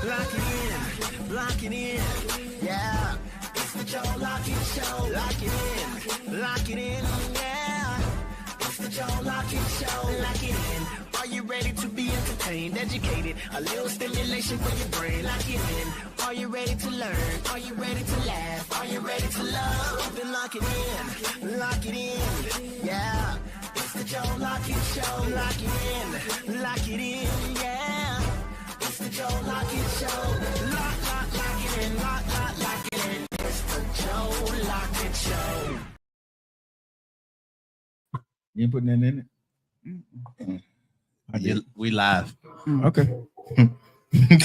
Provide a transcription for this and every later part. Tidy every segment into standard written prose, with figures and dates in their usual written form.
Lock it in, lock it in, yeah. It's the Joe Lockett Show. Lock it in, yeah. It's the Joe Lockett Show. Lock it in. Are you ready to be entertained, educated? A little stimulation for your brain. Lock it in. Are you ready to learn? Are you ready to laugh? Are you ready to love? Then lock it in, yeah. It's the Joe Lockett Show. Lock it in, yeah. It's the Joe Lockett Show. Lock it in, lock it in. It's the Joe Lockett Show. You ain't putting that in it? I did. We live. Okay.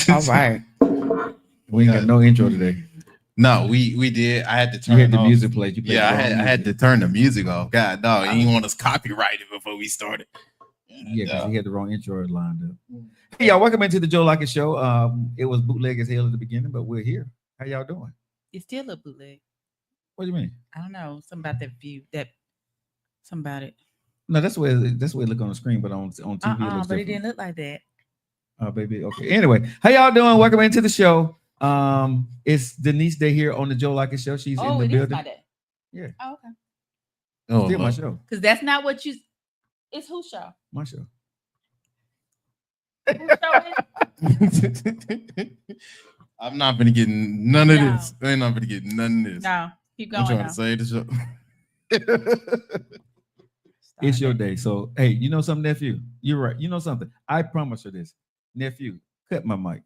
All right. We ain't got no intro today. No, we did. I had to turn You had the off. music played. You played Yeah, the wrong I had to music. turn the music off. God, no, you didn't want us copyrighted before we started. Yeah, because he had the wrong intro lined up. Hey, y'all, welcome into the Joe Lockett Show. It was bootleg as hell at the beginning, but we're here. How y'all doing? It's still a bootleg. What do you mean? I don't know. Something about that view. Something about it. No, that's the way it look on the screen, but on TV it looks But different. it didn't look like that. Oh, baby. Okay. Anyway, how y'all doing? Welcome into the show. It's Denise Day here on the Joe Lockett Show. She's in the It is building. my day. Yeah. Oh, okay. Oh, Still my show. Because that's not what you. It's whose show? My show. Whose show is it? I'm not gonna get none of No. this. I'm not gonna get none of this. No, keep I'm going. trying Now. to say the show. It's your day. So, hey, you know something, nephew? You're right. You know something? I promise her this. Nephew, cut my mic.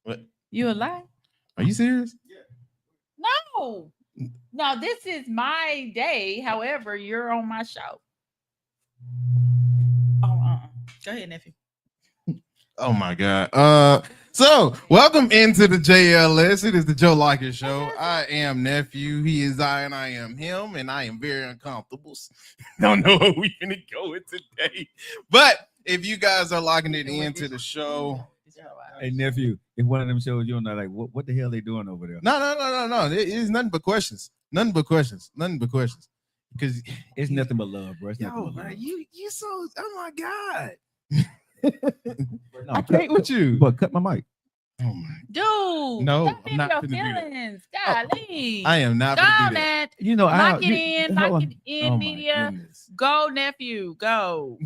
What? You a lie? Are you serious? No. No, this is my day. However, you're on my show. Oh, Go ahead, nephew. Oh my God. So welcome into the JLS. It is the Joe Lockett Show. I am nephew. He is I, and I am him, and I am very uncomfortable. Don't know where we gonna go with today. But if you guys are locking it into the show, Hey, nephew, if one of them shows you're not like, what the hell they doing over there? no. It is nothing but questions. Nothing but questions. Because It's nothing but love, bro. It's nothing yo, but bro, love. you so oh my God. No, I can't with you. But cut my mic. Oh my, Dude, No, stop I'm being not your finna do that. feelings. Golly. I am not Go gonna on, do that. that. You know, Lock it in, hold lock on. it in, Oh, my media. goodness. Go, nephew. Go.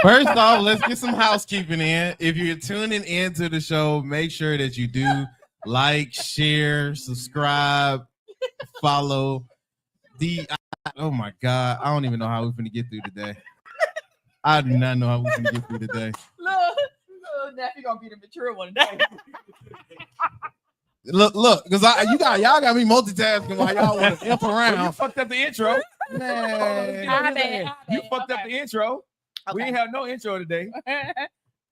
First off, let's get some housekeeping in. If you're tuning into the show, make sure that you do like, share, subscribe, follow. Oh my God, I don't even know how we're gonna get through today. I do not know how we're gonna get through today. Look, nephew gonna be the mature one today. Look, because y'all got me multitasking while y'all want to imp You around. fucked up the intro. Man, My bad. You fucked up the intro. We Okay. ain't have no intro today.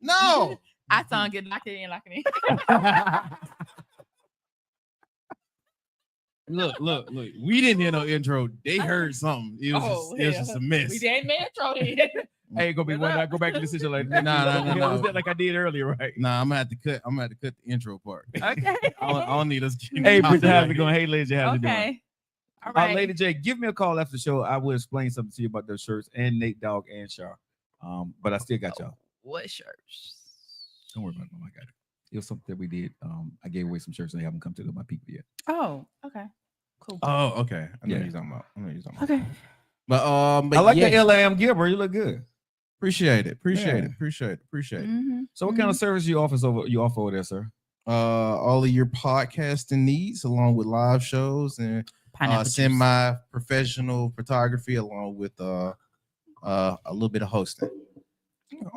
no. I sung it, lock it in, lock it in. Look. We didn't hear no intro. They heard something. It was just a mess. We didn't intro it. Hey, gonna be one. I go back to the situation like No. like I did earlier, right? Nah, I'm gonna have to cut the intro part. Okay. I don't need us getting Hey, copyrighted. Bridget, how's it going? Hey, ladies, how's it doing? Okay. All right. Lady J, give me a call after the show. I will explain something to you about those shirts and Nate Dogg and Shar. But I still got y'all. What shirts? Don't worry about it. I got it. It was something that we did. I gave away some shirts and they haven't come to my people yet. Oh, okay. Cool. Oh, okay. I know Yeah. what you're talking about. Okay. But I like yeah, the LAM gear, bro. You look good. Appreciate it. Yeah. Mm-hmm. So, what kind of service you offer over there, sir? All of your podcasting needs, along with live shows and semi-professional photography, along with a little bit of hosting.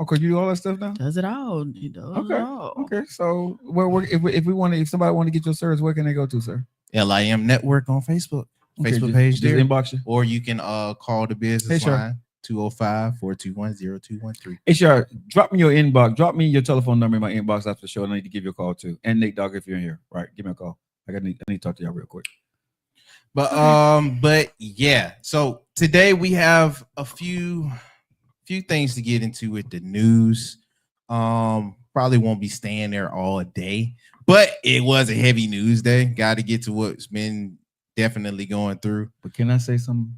Okay, you do all that stuff now. Does it all? He does Okay. it all. Okay, so if somebody want to get your service, where can they go to, sir? LIM Network on Facebook. Okay, Facebook just- page just there. inbox you. Or you can call the business Hey, sure. line 205-421-0213. Hey, Shar, drop me your inbox. Drop me your telephone number in my inbox after the show. And I need to give you a call too. And Nate Dogg, if you're in here, right? Give me a call. I need to talk to y'all real quick. But yeah. So today we have a few things to get into with the news. Probably won't be staying there all day, but it was a heavy news day. Got to get to what's been definitely going through. But can I say something?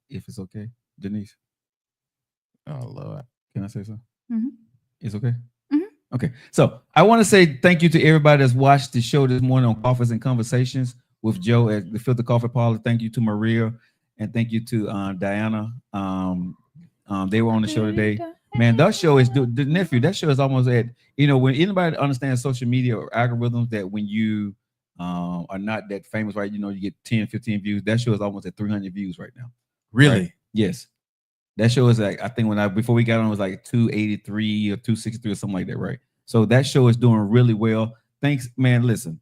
If it's okay, Denise. Oh Lord. Can I say something? Mhm. It's okay. Okay, so I want to say thank you to everybody that's watched the show this morning on Coffees and Conversations with Joe at the Filter Coffee Parlor. Thank you to Maria, and thank you to Diana. They were on the show today. Man, that show is the nephew. That show is almost at, when anybody understands social media or algorithms, that when you are not that famous, right? You get 10, 15 views. That show is almost at 300 views right now. Really? Right? Yes. That show is like, I think before we got on, it was like 283 or 263 or something like that, right? So that show is doing really well. Thanks, man. Listen,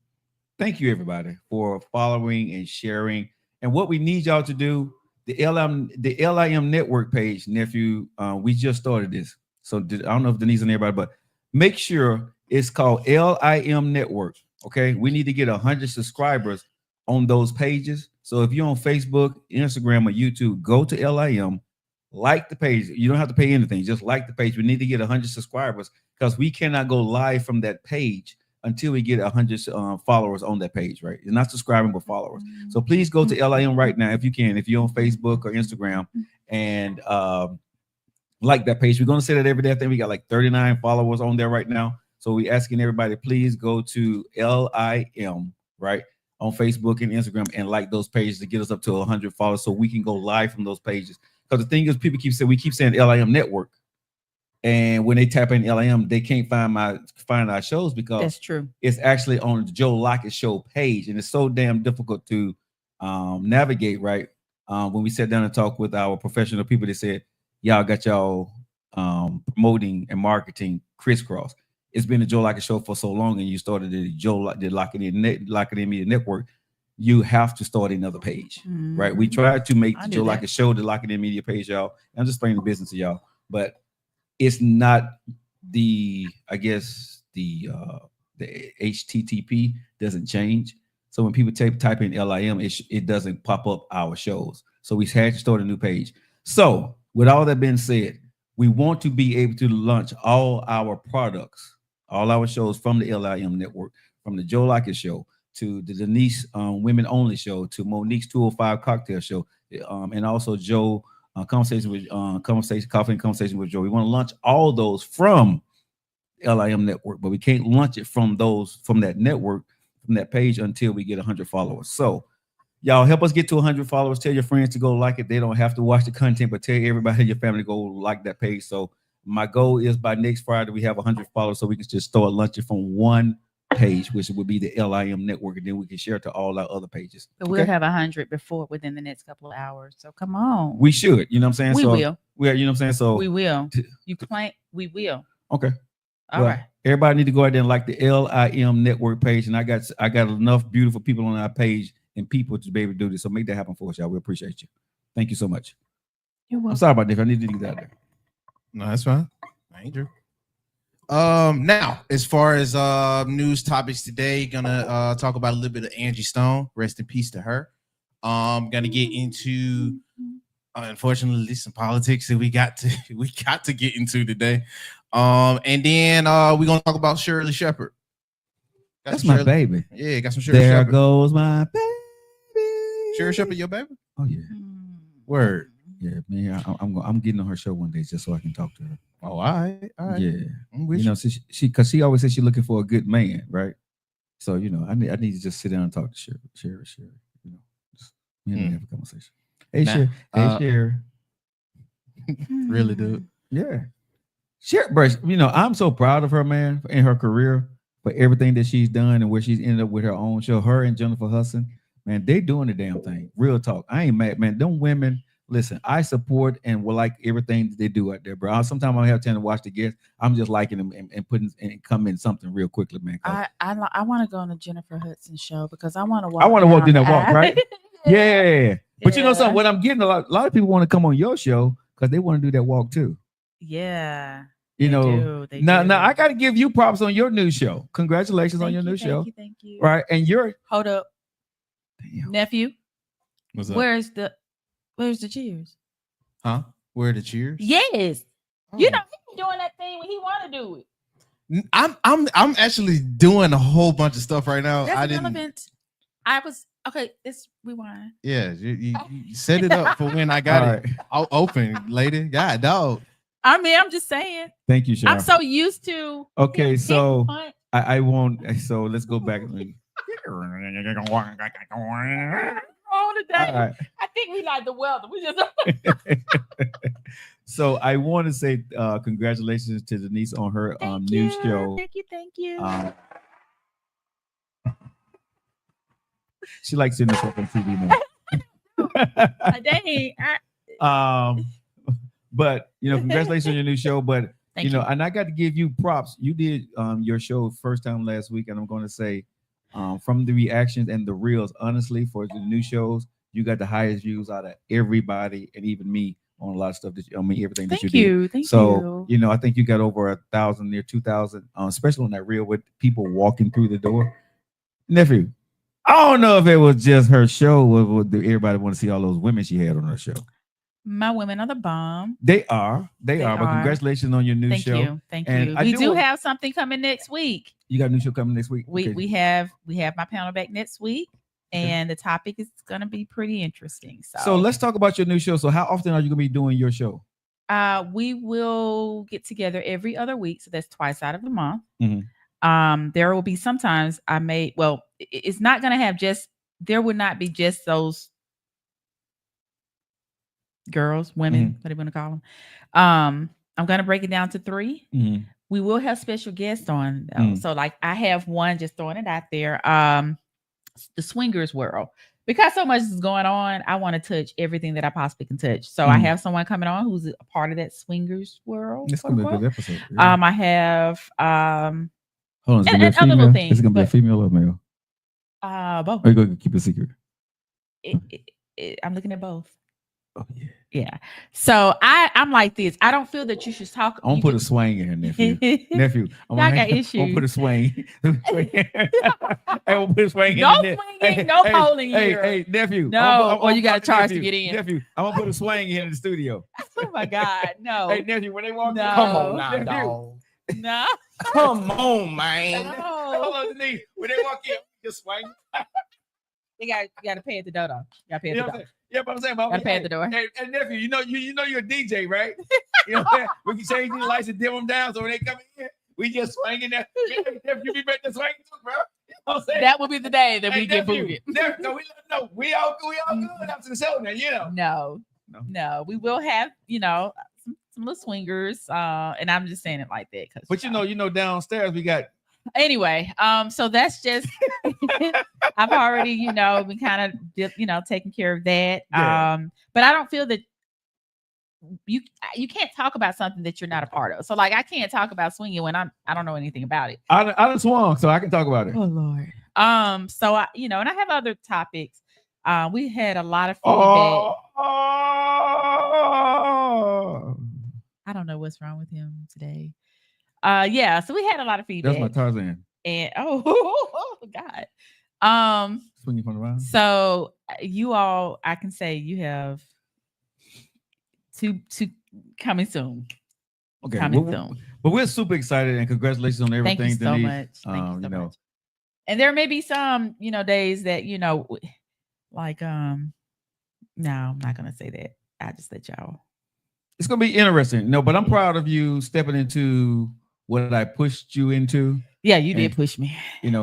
thank you everybody for following and sharing. And what we need y'all to do, the LIM network page, nephew, we just started this. So I don't know if Denise and everybody, but make sure it's called LIM Network. Okay, we need to get 100 subscribers on those pages. So if you're on Facebook, Instagram, or YouTube, go to LIM. Like the page. You don't have to pay anything. Just like the page. We need to get 100 subscribers because we cannot go live from that page until we get 100 followers on that page, right? It's not subscribing, but followers. So please go to LIM right now if you can. If you're on Facebook or Instagram, and like that page. We're going to say that every day. I think we got like 39 followers on there right now. So we're asking everybody, please go to LIM, right, on Facebook and Instagram, and like those pages to get us up to 100 followers so we can go live from those pages. Because the thing is, people we keep saying LIM Network, and when they tap in LIM, they can't find our shows because that's true. It's actually on the Joe Lockett Show page, and it's so damn difficult to navigate. Right? When we sat down and talked with our professional people, they said, "Y'all got y'all promoting and marketing crisscross." It's been the Joe Lockett Show for so long, and you started the Lockett In Media Network. You have to start another page, right? We tried to make the Joe Lockett Show the Lockett In Media page, y'all. I'm just explaining the business to y'all, but it's not the HTTP doesn't change. So when people type in LIM, it doesn't pop up our shows. So we had to start a new page. So with all that being said, we want to be able to launch all our products, all our shows from the LIM network, from the Joe Lockett Show to the Denise Women Only Show, to Monique's 205 Cocktail Show, and also Joe Coffee and Conversation with Joe. We want to launch all those from LIM Network, but we can't launch it from that network, from that page, until we get 100 followers. So y'all help us get to 100 followers. Tell your friends to go like it. They don't have to watch the content, but tell everybody in your family to go like that page. So my goal is by next Friday we have 100 followers, so we can just start launching from one page, which would be the LIM network, and then we can share it to all our other pages. So we'll have 100 within the next couple of hours. So come on. We should, you know what I'm saying? We will. We are, you know what I'm saying? So we will. We will. Okay. All right. Everybody need to go out there and like the LIM network page, and I got enough beautiful people on our page and people to be able to do this. So make that happen for us, y'all. We appreciate you. Thank you so much. You're welcome. I'm sorry about this. I need to get that out there. No, that's fine. Andrew. Now, as far as news topics today, gonna talk about a little bit of Angie Stone. Rest in peace to her. Gonna get into unfortunately some politics that we got to get into today. And then we're gonna talk about Shirley Shepard. That's my baby. Yeah, got some Shirley There Shepard. Goes my baby. Shirley Shepard, your baby? Oh yeah. Word. Yeah, man. I'm getting on her show one day just so I can talk to her. Oh, all right. Yeah. You know, because she always says she's looking for a good man, right? So I need to just sit down and talk to Sherry. You know, just have a conversation. Hey, Sherry. Hey, Sherry. Really, dude? Yeah. Sherry, bro, I'm so proud of her, man, in her career, for everything that she's done and where she's ended up with her own show. Her and Jennifer Hudson, man, they doing the damn thing. Real talk. I ain't mad, man. Them women. Listen, I support and will like everything that they do out there, bro. Sometimes I don't have time to watch the guests. I'm just liking them and putting and come in something real quickly, man. I want to go on the Jennifer Hudson show because I want to walk. I want to walk in that walk, right? Yeah. But yeah. You know something? What I'm getting a lot of people want to come on your show because they want to do that walk too. Yeah. They do. Now I got to give you props on your new show. Congratulations on your new show. Thank you. Right, and hold up, nephew. What's up? Where's the cheers? Huh? Where are the cheers? Yes. Oh. He doing that thing when he want to do it. I'm actually doing a whole bunch of stuff right now. That's relevant. I was okay. Let's rewind. Yeah, you set it up for when I got it. I'll open, lady. God, dog. I mean, I'm just saying. Thank you, Sharon. I'm so used to. Okay, him so getting punched. I won't. So let's go back. Wrong today. All right. I think we like the weather. We just So I want to say congratulations to Denise on her thank new you. show. Thank you. She likes seeing herself on TV now. Dang. But congratulations on your new show. But Thank and I got to give you props. You did your show first time last week, and I'm going to say from the reactions and the reels, honestly, for the new shows, you got the highest views out of everybody, and even me on a lot of stuff everything that you did. Thank So you. I think you got over 1,000, near 2,000, especially on that reel with people walking through the door. Nephew, I don't know if it was just her show or everybody want to see all those women she had on her show. My women are the bomb. They are. But congratulations on your new show. Thank And you. I We do do want- have something coming next week. You got a new show coming next week? Okay. We have my panel back next week, and the topic is going to be pretty interesting. So let's talk about your new show. So how often are you going to be doing your show? We will get together every other week, so that's twice out of the month. Mhm. There will be sometimes it's not going to have there would not be just those girls, women, what do you want to call them? I'm going to break it down to 3. Mhm. We will have special guests on though. So like I have one, just throwing it out there, the swingers world. Because so much is going on, I want to touch everything that I possibly can touch. So I have someone coming on who's a part of that swingers world. It's gonna be a good episode. I have Hold on, it's gonna be a and other female. little things, Is it gonna be a but- female or male? both. Or you gonna keep it secret? I'm looking at both. Oh yeah. Yeah. So I'm like this. I don't feel that you should talk. I'm gonna put a swing in here, nephew. Nephew, I'm Y'all got I'm gonna issues. put a swing. I'm gonna put a swing No in there. swinging, no polling here. Hey, nephew. No, or you gotta charge to nephew, get in. Nephew, I'm gonna put a swing in the studio. Oh my God, no. Hey, nephew, when they walk No. Come on now, nephew. dog. No. Come on, man. Hold No. on, Denise. When they walk in, just swing. You gotta pay at the door though. You gotta pay at You the know what I'm door. saying? Yeah, but I'm saying, but Gotta pay at the door. Hey, nephew, you know you're a DJ, right? You know what I'm saying? We can change these lights and dim them down so when they come in, we just swinging that. Nephew, be ready to swing too, bro. You know what I'm saying? That will be the day that Hey, we get nephew, booted. nephew, no, we all good after the show now, you know. No. We will have, some little swingers. And I'm just saying it like that because But you know, downstairs we got anyway, so that's just I've already, been kind of taking care of that. Yeah. But I don't feel that you can't talk about something that you're not a part of. So like I can't talk about swinging when I don't know anything about it. I done swung, so I can talk about it. Oh Lord. So I, and I have other topics. We had a lot of feedback. I don't know what's wrong with him today. Yeah, so we had a lot of feedback. That's my Tarzan. And God. Swinging from the round. So you all, I can say you have two coming soon. Okay, Coming well, soon. but we're super excited and congratulations on everything. Thank you so Denise. much. Thank you so you know, much. And there may be some, days that, like no, I'm not gonna say that. I just let y'all. it's gonna be interesting. No, but I'm proud of you stepping into what I pushed you into. Yeah, you did And- push me.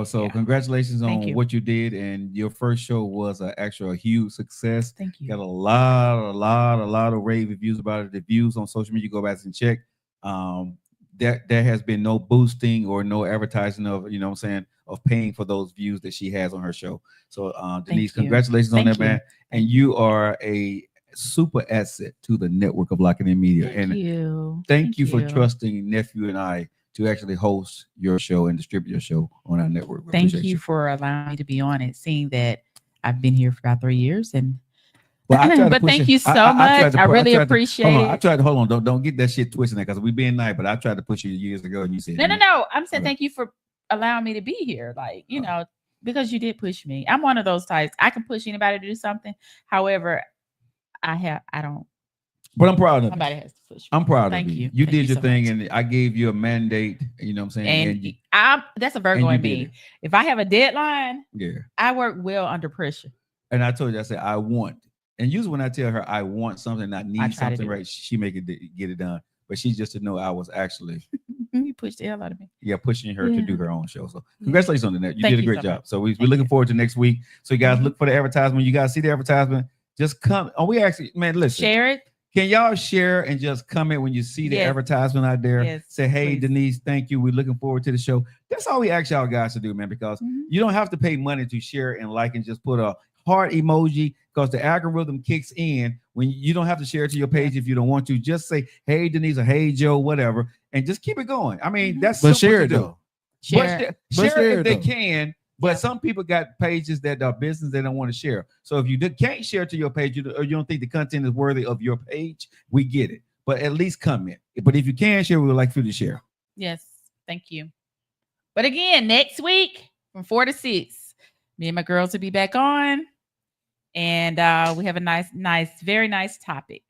So Yeah. congratulations Thank on you. what you did, and your first show was a huge success. Thank you. Got a lot of rave reviews about it. The views on social media, go back and check. There has been no boosting or no advertising of, what I'm saying, of paying for those views that she has on her show. So Denise, you. congratulations on Thank that, man. And you are a super asset to the network of Locking In Media. Thank you. Thank you for trusting Nephew and I to actually host your show and distribute your show on our network. We Thank appreciate you for allowing me to be on it, seeing that I've been here for about 3 years. And Well, I tried to but push thank it. you so tried much. to I pu- really tried to- appreciate hold on, I it. tried to hold on. Don't get that shit twisted because we being nice, but I tried to push you years ago, and you said No. I'm saying Okay. thank you for allowing me to be here. Like, because you did push me. I'm one of those types. I can push anybody to do something. However, I don't. But I'm proud of you. Somebody has to push me. I'm proud Thank of you. you. You Thank did you your so thing, much. and I gave you a mandate. You know what I'm saying? And that's a Virgo and in you did me. it. If I have a deadline, Yeah. I work well under pressure. And I told you, I said I want. And usually when I tell her I want something, I need try to something, do right? She make it get it done. but she just didn't know I was actually You pushed the hell out of me. pushing her to Yeah. do her own show. So congratulations on that. You Thank did a you great so job. much. So we're Thank looking you. forward to next week. So you guys Mhm. look for the advertisement. You guys see the advertisement. Just come. Oh, we actually, man, listen. Share it. Can y'all share and just comment when you see the Yes. advertisement out there? Yes, Say, hey, please. Denise, thank you. We're looking forward to the show. That's all we ask y'all guys to do, man, because Mhm. you don't have to pay money to share and like and just put a heart emoji because the algorithm kicks in when you don't have to share it to your page if you don't want to. Just say, hey, Denise, or hey, Joe, whatever, and just keep it going. I mean, Mhm. that's But simple share to it do. though. Share. Share share if it, they though. can, but Yeah. some people got pages that are business they don't want to share. So if you can't share to your page or you don't think the content is worthy of your page, we get it. But at least comment. But if you can share, we would like for you to share. Yes. Thank you. But again, next week from 4 to 6, me and my girls will be back on. And we have a nice, very nice topic.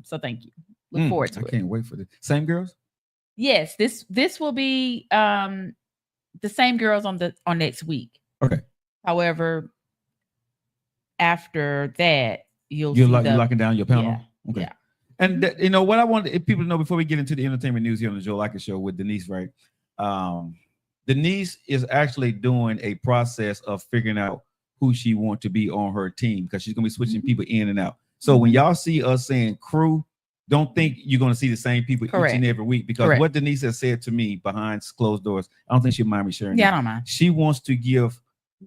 So thank you. Look forward to I it. can't wait for this. Same girls? Yes, this will be the same girls on next week. Okay. However, after that, you're You're locking down your panel? Yeah. Okay. Yeah. And you know what I want people to know before we get into the entertainment news here on the Joe Liker Show with Denise, right? Denise is actually doing a process of figuring out who she wants to be on her team because she's gonna be switching people in and out. So when y'all see us saying crew, don't think you're gonna see the same people Correct. each and every week because Correct. what Denise has said to me behind closed doors, I don't think she'll mind me sharing. Yeah, that. I don't mind. She wants to give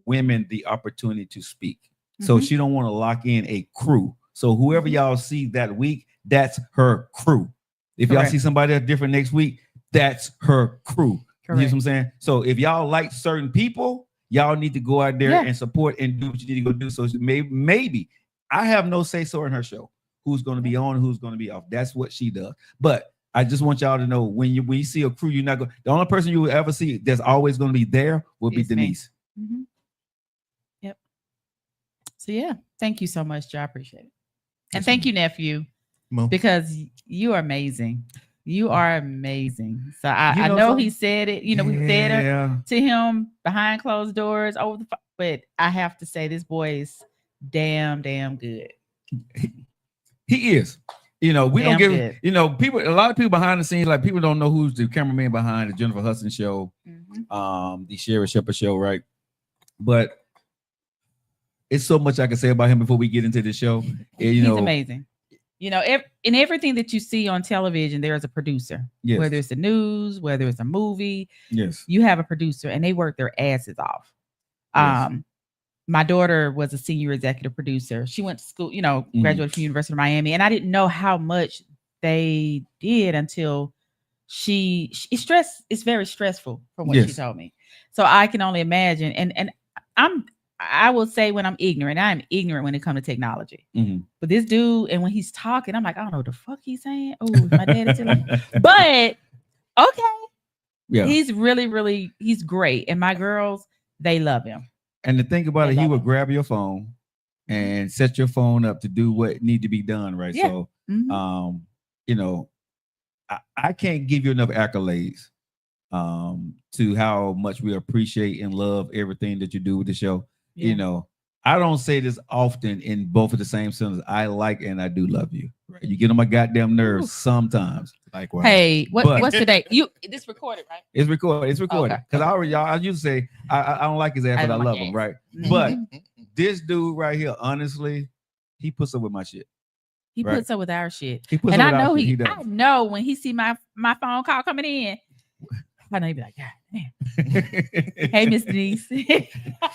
women the opportunity to speak. So Mhm. she don't want to lock in a crew. So whoever y'all see that week, that's her crew. If y'all Correct. see somebody that's different next week, that's her crew. You know what Correct. I'm saying? So if y'all like certain people, y'all need to go out there Yeah. and support and do what you need to go do. So maybe I have no say so in her show. Who's going to be on, who's going to be off. That's what she does. But I just want y'all to know when you see a crew, you're not going. The only person you will ever see that's always going to be there will be It's me. Denise. Mhm. Yep. So yeah, thank you so much, Joe. I appreciate it. And Yes, thank ma'am. you, nephew, Mo. because you are amazing. You are amazing. So You I know know he something? said it. You know, we said it Yeah. to him behind closed doors over the phone. But I have to say, this boy is damn good. He is. You know, we don't Damn give, good. you know, people, a lot of people behind the scenes, like people don't know who's the cameraman behind the Jennifer Hudson show, Mhm. the Sherry Shepherd show, right? But it's so much I can say about him before we get into the show. And, you He's know, amazing. You know, in everything that you see on television, there is a producer. Yes. Whether it's the news, whether it's a movie, yes. you have a producer, and they work their asses off. Yes. My daughter was a senior executive producer. She went to school, you know, Mhm. graduated from University of Miami, and I didn't know how much they did until it's very stressful from what she Yes. told me. So I can only imagine. And I will say when I'm ignorant when it comes to technology. Mhm. But this dude, and when he's talking, I'm like, I don't know what the fuck he's saying. Oh, my dad is telling me. But okay. Yeah. He's really, he's great. And my girls, they love him. And the thing about They it, he love will him. grab your phone and set your phone up to do what need to be done, right? Yeah. So, Mhm. you know, I can't give you enough accolades to how much we appreciate and love everything that you do with the show. Yeah. You know, I don't say this often in both of the same sentence. I like and I do love you. Right? You get on my goddamn nerves Ooh. sometimes. Likewise. Hey, But- what's today? This recorded, right? It's recorded. It's recorded. Okay. Because I used to say I don't like his ass, I but I don't like love your him, ass. right? Mhm. But this dude right here, honestly, he puts up with my shit. He Right. puts up with our shit. He puts And up I with our know shit. He I does. know when he see my phone call coming in, I know he'd be like, God damn. Hey, Miss Denise.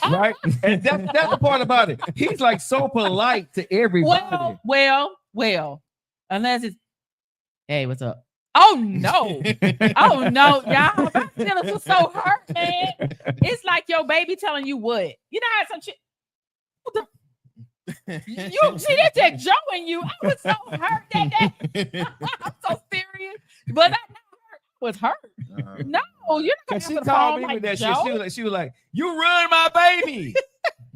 Right? And that's the part about it. He's like so polite to everybody. Well. Unless it's, hey, what's up? Oh no. Oh no, y'all. My feelings were so hurt, man. It's like your baby telling you what. You know how some shit. You see that text Joe and you. I was so hurt that day. I'm so serious. But I was hurt. Uh-huh. No, you're not Cause gonna she answer the called phone me like with that Joe. shit. She was like, "You ruined my baby."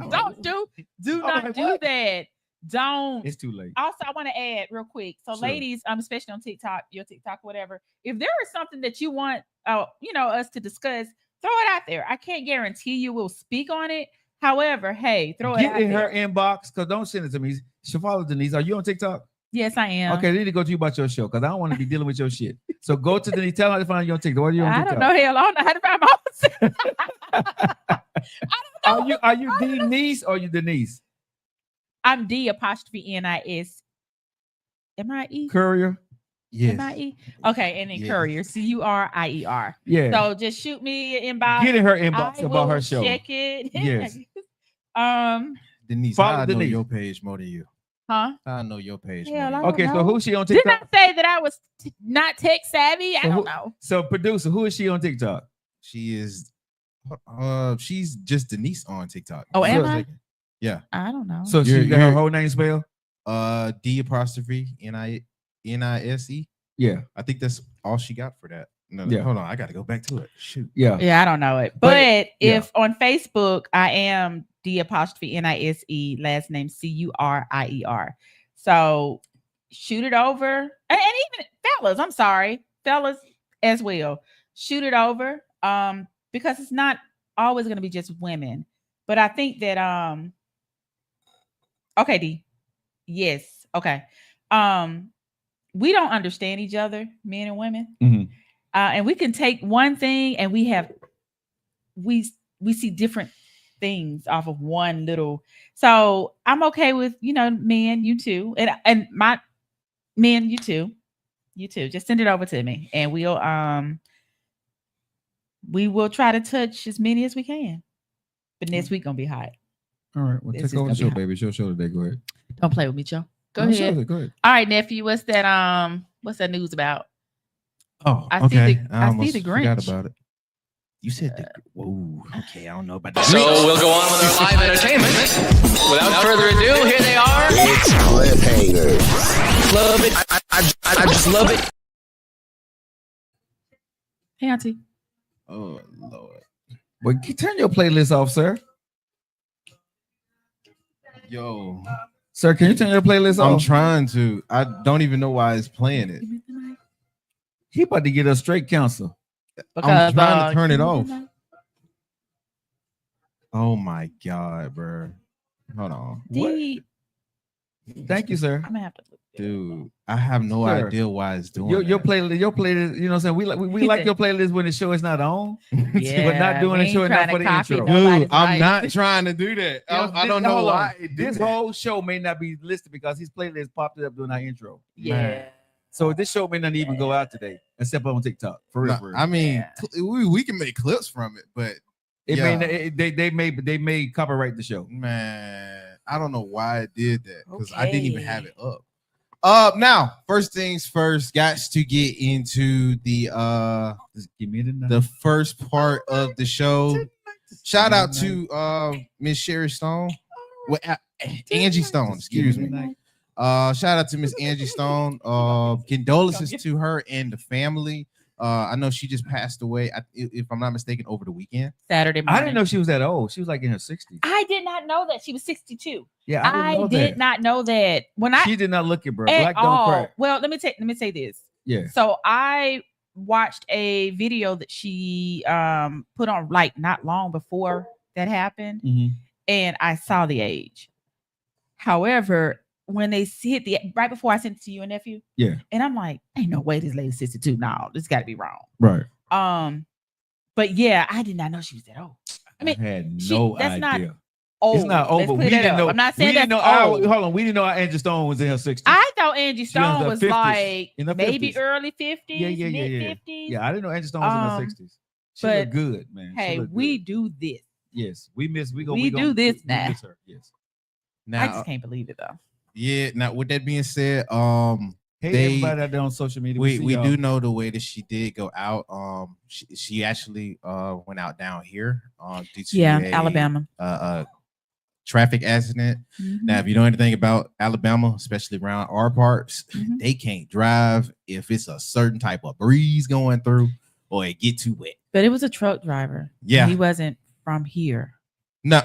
Don't do I'm not like, do what? that. Don't. It's too late. Also, I want to add real quick. So, Sure. ladies, especially on TikTok, your TikTok, whatever. If there is something that you want, us to discuss, throw it out there. I can't guarantee you will speak on it. However, hey, throw it Get out in there. her inbox because don't send it to me. She follow Denise. Are you on TikTok? Yes, I am. Okay, they need to go to you about your show because I don't want to be dealing with your shit. So go to Denise. Tell her to find you on TikTok. What are you on I TikTok? don't know. Hell, I don't know how to find my own self. Are you Denise or you Denise? I'm D'_NIS. M-I-E? Courier. Yes. M-I-E? Okay, and then Yes. Courier. CURIER. Yeah. So just shoot me an inbox. Get in her inbox I about will her show. check it. Yes. Denise, Follow I know Denise. your page more than you. Huh? I know your page Hell, more I than don't Okay, so know. who's she on Didn't TikTok? I say that I was not tech savvy? I So don't know. So producer, who is she on TikTok? She is she's just Denise on TikTok. Oh, am So- I? Yeah. I don't know. So she You're- got her you're- whole name spelled? D'_NISE. Yeah. I think that's all she got for that. No, Yeah. hold on. I got to go back to it. Shoot. Yeah. Yeah, I don't know it. But- But yeah. if on Facebook, I am D'_NISE, last name CURIER. So shoot it over. And even fellas, I'm sorry, fellas as well. Shoot it over. Because it's not always gonna be just women. But I think that okay, D. Yes. Okay. We don't understand each other, men and women. Mhm. And we can take one thing and we see different things off of one little. So I'm okay with, men, you too. And my men, you too. Just send it over to me and we will try to touch as many as we can. But next week gonna be hot. All right. Well, This take is over gonna the be show, hot. baby. It's your show today. Go ahead. Don't play with me, Joe. Go No, ahead. show it. Go ahead. All right, nephew. What's that news about? Oh, I see okay. the- I see almost the forgot Grinch. about it. You said the whoa. Okay, I don't know about that. So we'll go on with our live entertainment. Without further ado, here they are. It's cliffhanger. Love it. I just love it. Hey, Auntie. Oh Lord. Well, turn your playlist off, sir. Yo, Sir, can you turn your playlist I'm off? trying to. I don't even know why it's playing it. He about to get a straight counsel. I'm trying to turn it give me off. the mic. Oh my God, bro. Hold on. D, Thank you, sir. I'm gonna have to look. Dude, I have no Sir, idea why it's doing Your that. playlist, you know what I'm saying? We like your playlist when the show is not on. Yeah, but not doing we the show ain't enough trying for to the copy intro. nobody's Dude, I'm life. not trying to do that. I don't know Hold on. why. it did This that. whole show may not be listed because his playlist popped up during our intro. Yeah. So this show may not even go out today, except on TikTok. For real, Nah, for real. I mean, Yeah. we can make clips from it, but It yeah. they may copyright the show. man, I don't know why it did that because I didn't even have Okay. it up. Now, first things first, got to get into the Just give me the the first part of the show. Shout out to Miss Sherry Stone, well, Angie Stone, excuse me. Shout out to Miss Angie Stone. Condolences to her and the family. I know she just passed away, if I'm not mistaken, over the weekend. Saturday morning. I didn't know she was that old. She was like in her 60s. I did not know that she was 62. Yeah, I didn't know did that. not know that. When I She did not look it, bro. at Black don't all. crack. Well, let me say this. Yeah. So I watched a video that she put on like not long before that happened, Mhm. and I saw the age. However, when they hit the right before I sent it to you and nephew, Yeah. and I'm like, ain't no way this lady's 62. No, this got to be wrong. Right. But yeah, I did not know she was that old. I mean, I had she- no that's not idea. Old. It's not Let's over. clear We that didn't up. know. I'm not we saying didn't that's know. old. Hold on. We didn't know Angie Stone was in her 60s. I thought Angie She was in Stone her was 50s. like In her maybe 50s. early 50s, Yeah. mid 50s. Yeah, I didn't know Angie Stone was in her 60s. She but, looked good, man. She Hey, looked we good. do this. Yes, we miss. We do this we now. miss her. Yes. I Now, just can't believe it though. yeah. Now, with that being said, Hey, They- everybody out there on social media. we see y'all. do know the way that she did go out. She actually went out down here due to a, Alabama. traffic accident. Mhm. Now, if you know anything about Alabama, especially around our parts, Mhm. they can't drive if it's a certain type of breeze going through or it get too wet. But it was a truck driver. Yeah. He wasn't from here. No.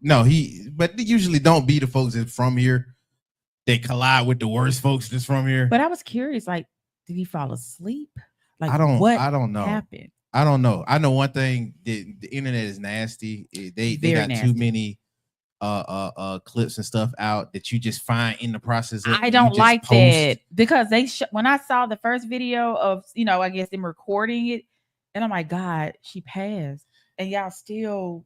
But they usually don't be the folks that's from here. They collide with the worst folks that's from here. But I was curious, like, did he fall asleep? Like, I don't know. happened? I don't know. I know one thing: the internet is nasty. They Very got nasty. too many clips and stuff out that you just find in the process of I don't like post. that because when I saw the first video of, I guess them recording it, and I'm like, God, she passed, and y'all still.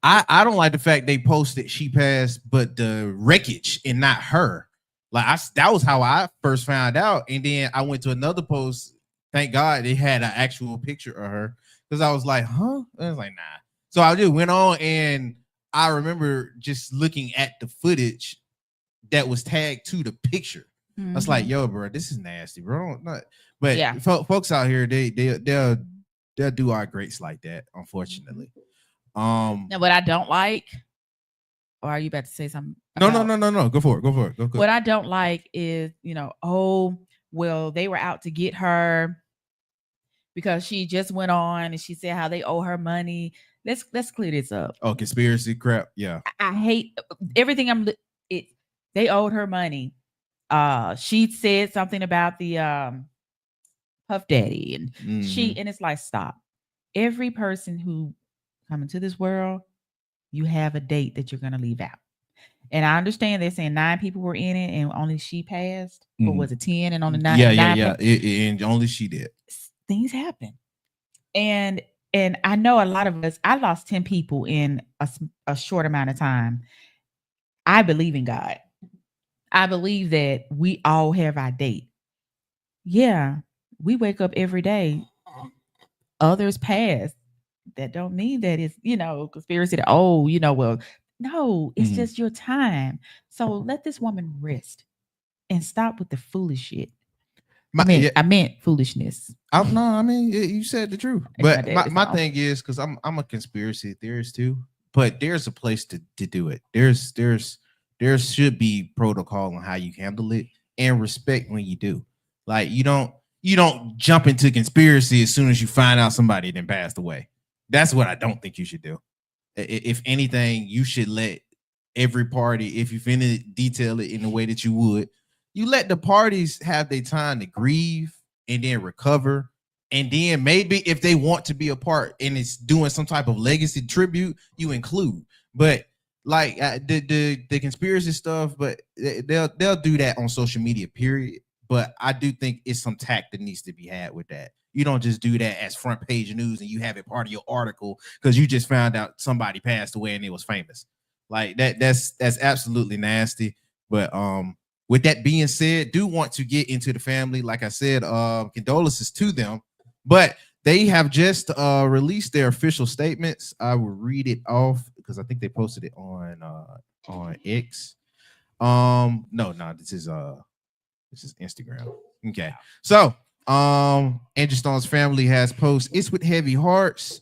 I don't like the fact they posted she passed, but the wreckage and not her. Like that was how I first found out, and then I went to another post. Thank God they had an actual picture of her because I was like, huh? I was like, nah. So I just went on, and I remember just looking at the footage that was tagged to the picture. I was like, yo, bro, this is nasty, bro. But yeah, folks out here, they'll do our greats like that, unfortunately. Now, what I don't like, or are you about to say something? No. Go for it. Go. What I don't like is, oh, well, they were out to get her because she just went on and she said how they owe her money. Let's clear this up. Oh, conspiracy crap. Yeah. I hate everything. They owed her money. She said something about the Puff Daddy, and and it's like, stop. Every person who come into this world, you have a date that you're gonna leave out. And I understand they're saying 9 people were in it and only she passed, or was it 10 and only 9? Yeah. And only she did. Things happen, and I know a lot of us. I lost 10 people in a short amount of time. I believe in God. I believe that we all have our date. Yeah, we wake up every day. Others pass. That don't mean that it's, conspiracy to, well, no, it's just your time. So let this woman rest and stop with the foolish shit. I meant foolishness. You said the truth. But my thing is, because I'm a conspiracy theorist too, but there's a place to do it. There should be protocol on how you handle it and respect when you do. Like you don't jump into conspiracy as soon as you find out somebody then passed away. That's what I don't think you should do. If anything, you should let every party, if you finna detail it in the way that you would, you let the parties have their time to grieve and then recover. And then maybe if they want to be a part and it's doing some type of legacy tribute, you include. But like the conspiracy stuff, but they'll do that on social media, period. But I do think it's some tact that needs to be had with that. You don't just do that as front page news and you have it part of your article because you just found out somebody passed away and it was famous. Like that's absolutely nasty. But with that being said, do want to get into the family. Like I said, condolences to them. But they have just released their official statements. I will read it off because I think they posted it on X. No, this is Instagram. Okay. So Angie Stone's family has posted, it's with heavy hearts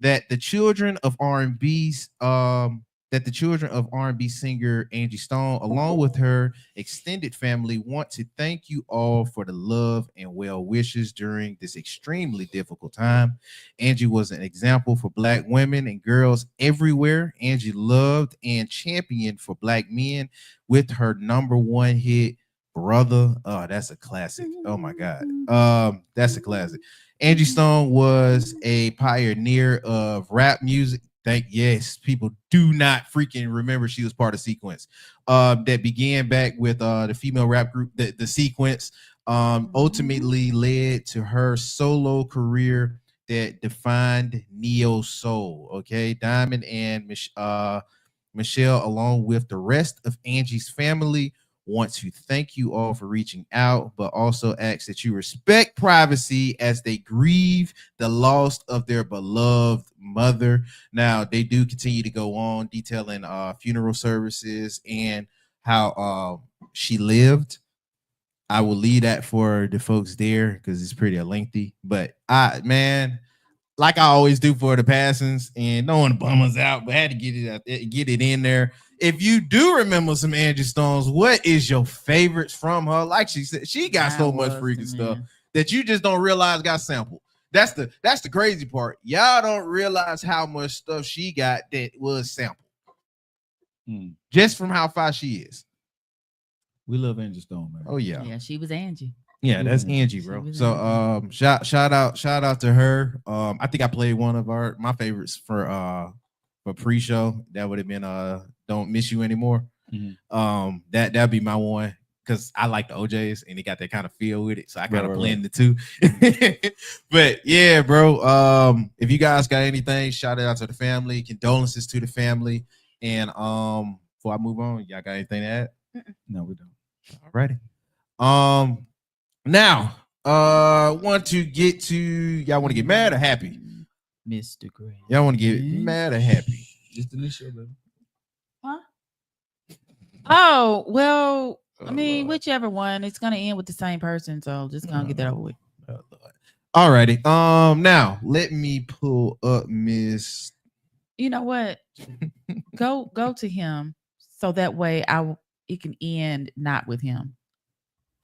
that the children of R&B singer Angie Stone, along with her extended family, want to thank you all for the love and well wishes during this extremely difficult time. Angie was an example for Black women and girls everywhere. Angie loved and championed for Black men with her #1 hit, Brother. Oh, that's a classic. Oh my God. That's a classic. Angie Stone was a pioneer of rap music. Yes, people do not freaking remember she was part of Sequence. That began back with the female rap group, the Sequence, ultimately led to her solo career that defined neo soul. Okay, Diamond and Michelle, along with the rest of Angie's family, want to thank you all for reaching out, but also ask that you respect privacy as they grieve the loss of their beloved mother. Now, they do continue to go on detailing funeral services and how she lived. I will leave that for the folks there because it's pretty lengthy. But like I always do for the passings, and no one bum us out, but had to get it in there. If you do remember some Angie Stones, what is your favorites from her? Like she said, she got so much freaking stuff that you just don't realize got sampled. That's the crazy part. Y'all don't realize how much stuff she got that was sampled. Just from how far she is. We love Angie Stone, man. Oh yeah. Yeah, she was Angie. Yeah, that's Angie, bro. So shout out to her. I think I played one of my favorites for for pre-show. That would have been Don't Miss You Anymore. Mhm. That'd be my one because I like the OJs and they got that kind of feel with it. So I kind of Right. blend the two. But yeah, bro. If you guys got anything, shout it out to the family, condolences to the family. And before I move on, y'all got anything to add? No, we don't. Alrighty. Now, want to get to y'all want to get mad or happy? Mr. Gray. Y'all want to get mad or happy? Just the show, baby. Huh? Oh, well, I Oh, mean, Lord. whichever one. It's gonna end with the same person, so just gonna get that over with. Oh, Lord. Alrighty. Now let me pull up Miss. You know what? go to him so that way it can end not with him.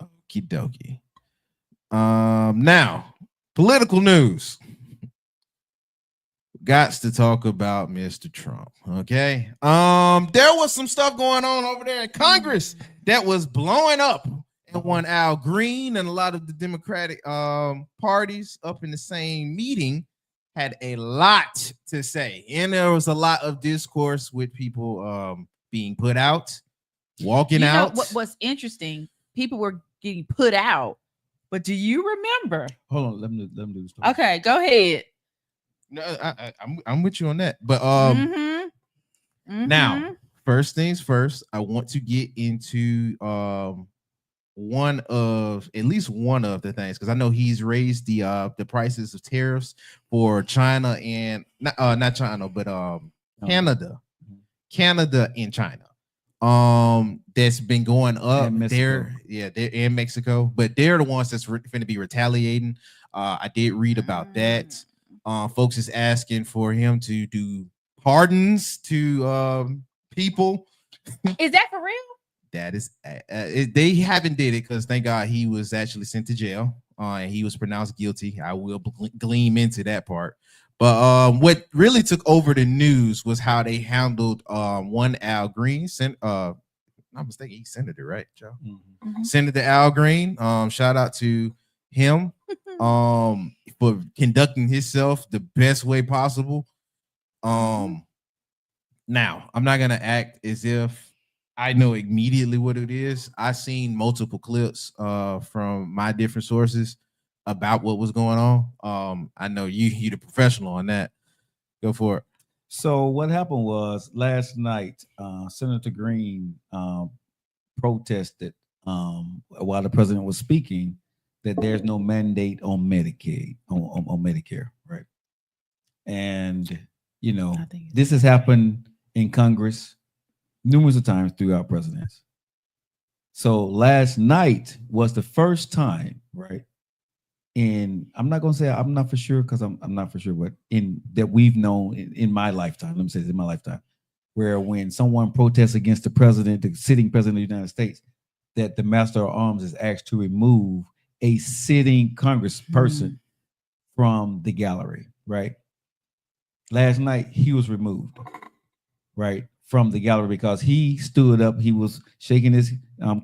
Okie dokie. Now political news. Gots to talk about Mr. Trump. Okay. There was some stuff going on over there in Congress that was blowing up. And when Al Green and a lot of the Democratic parties up in the same meeting had a lot to say, and there was a lot of discourse with people being put out, walking out. What's interesting? People were getting put out, but do you remember? Hold on, let me do the story. Okay, go ahead. No, I'm with you on that. But now, Mhm. first things first, I want to get into at least one of the things, because I know he's raised the prices of tariffs for China and not China, but Canada and China. That's been going up And Mexico. there. Yeah, they're in Mexico, but they're the ones that's going to be retaliating. I did read about that. Folks is asking for him to do pardons to people. Is that for real? That is, they haven't did it because thank God he was actually sent to jail. And he was pronounced guilty. I will gleam into that part. But what really took over the news was how they handled one Al Green. Not mistaken, he's senator, right, Joe? Mhm. Senator Al Green. Shout out to him for conducting himself the best way possible. Now I'm not gonna act as if I know immediately what it is. I seen multiple clips from my different sources about what was going on. I know you're the professional on that. Go for it. So what happened was last night, Senator Green protested while the president was speaking that there's no mandate on Medicaid on Medicare, right? And you know, I think it's this has happened in Congress numerous of times throughout presidents. So last night was the first time, right? And I'm not gonna say I'm not for sure because I'm not for sure, but in that we've known in my lifetime, let me say this, in my lifetime, where when someone protests against the president, the sitting president of the United States, that the Master of Arms is asked to remove a sitting congressperson from the gallery, right? Last night he was removed, right, from the gallery because he stood up, he was shaking his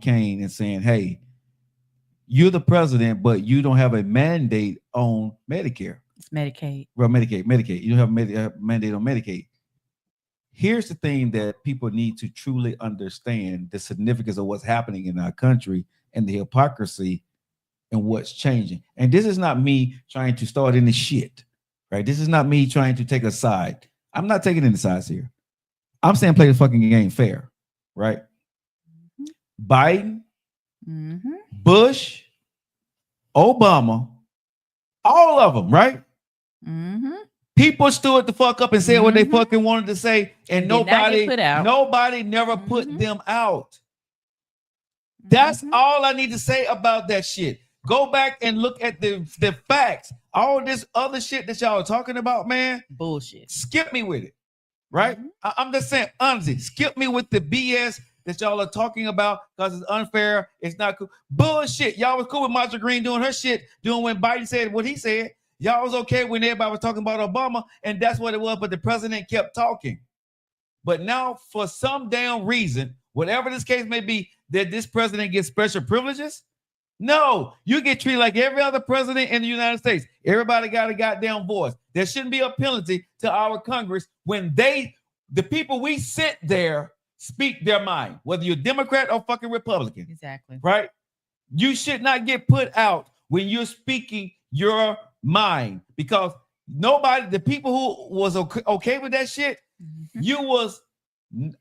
cane and saying, hey, you're the president, but you don't have a mandate on Medicare. It's Medicaid. Well, Medicaid. You don't have a mandate on Medicaid. Here's the thing that people need to truly understand: the significance of what's happening in our country and the hypocrisy and what's changing. And this is not me trying to start any shit, right? This is not me trying to take a side. I'm not taking any sides here. I'm saying play the fucking game fair, right? Biden, Bush, Obama, all of them, right? People stood the fuck up and said what they fucking wanted to say, and Did not get put out. nobody never put them out. That's all I need to say about that shit. Go back and look at the facts. All this other shit that y'all are talking about, man, bullshit. Skip me with it, right? I'm just saying, honestly, skip me with the BS that y'all are talking about because it's unfair. It's not cool. Bullshit. Y'all was cool with Marjorie Green doing her shit, doing when Biden said what he said. Y'all was okay when everybody was talking about Obama, and that's what it was. But the president kept talking. But now, for some damn reason, whatever this case may be, that this president gets special privileges. No, you get treated like every other president in the United States. Everybody got a goddamn voice. There shouldn't be a penalty to our Congress when they the people we sit there speak their mind, whether you're Democrat or fucking Republican. Exactly. Right? You should not get put out when you're speaking your mind, because nobody, the people who was okay with that shit, you was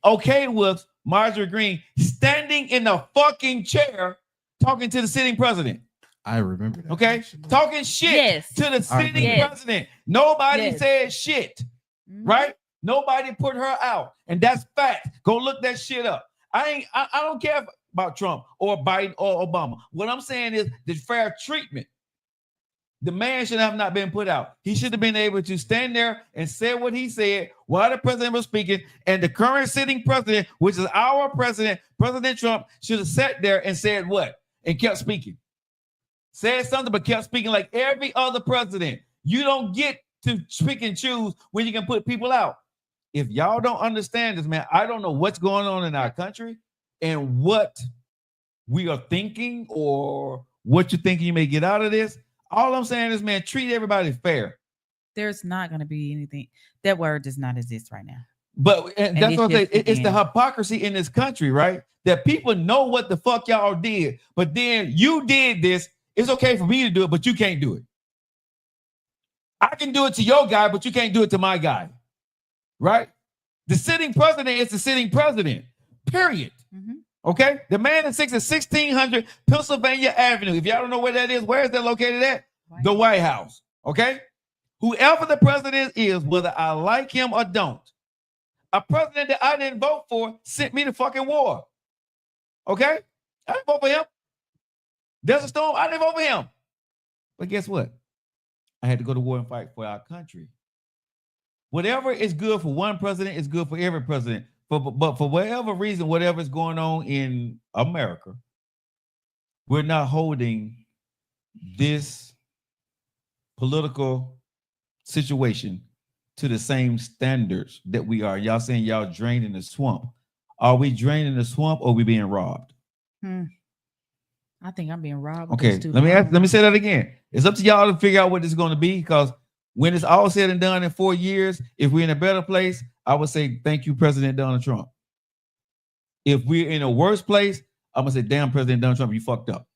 okay with Marjorie Greene standing in the fucking chair talking to the sitting president. I remember that. Okay, actually. talking shit to the sitting president. Nobody said shit, right? Nobody put her out, and that's fact. Go look that shit up. I don't care about Trump or Biden or Obama. What I'm saying is the fair treatment. The man should have not been put out. He should have been able to stand there and say what he said while the president was speaking. And the current sitting president, which is our president, President Trump, should have sat there and said what? And kept speaking. Said something, but kept speaking like every other president. You don't get to pick and choose when you can put people out. If y'all don't understand this, man, I don't know what's going on in our country and what we are thinking or what you're thinking you may get out of this. All I'm saying is, man, treat everybody fair. There's not going to be anything. That word does not exist right now. But and that's what I'm saying. It's the hypocrisy in this country, right? That people know what the fuck y'all did, but then you did this. It's okay for me to do it, but you can't do it. I can do it to your guy, but you can't do it to my guy, right? The sitting president is the sitting president, period. Okay, the man at 1600 Pennsylvania Avenue. If y'all don't know where that is, where is that located at? The White House. Okay, whoever the president is, whether I like him or don't, a president that I didn't vote for sent me to fucking war. Okay, I didn't vote for him. Desert Storm, I didn't vote for him. But guess what? I had to go to war and fight for our country. Whatever is good for one president is good for every president. But for whatever reason, whatever is going on in America, we're not holding this political situation to the same standards that we are. Y'all saying y'all draining the swamp. Are we draining the swamp or are we being robbed? I think I'm being robbed. Okay, let me say that again. It's up to y'all to figure out what this is going to be, because when it's all said and done in 4 years, if we're in a better place, I would say thank you, President Donald Trump. If we're in a worse place, I'm gonna say, damn, President Donald Trump, you fucked up.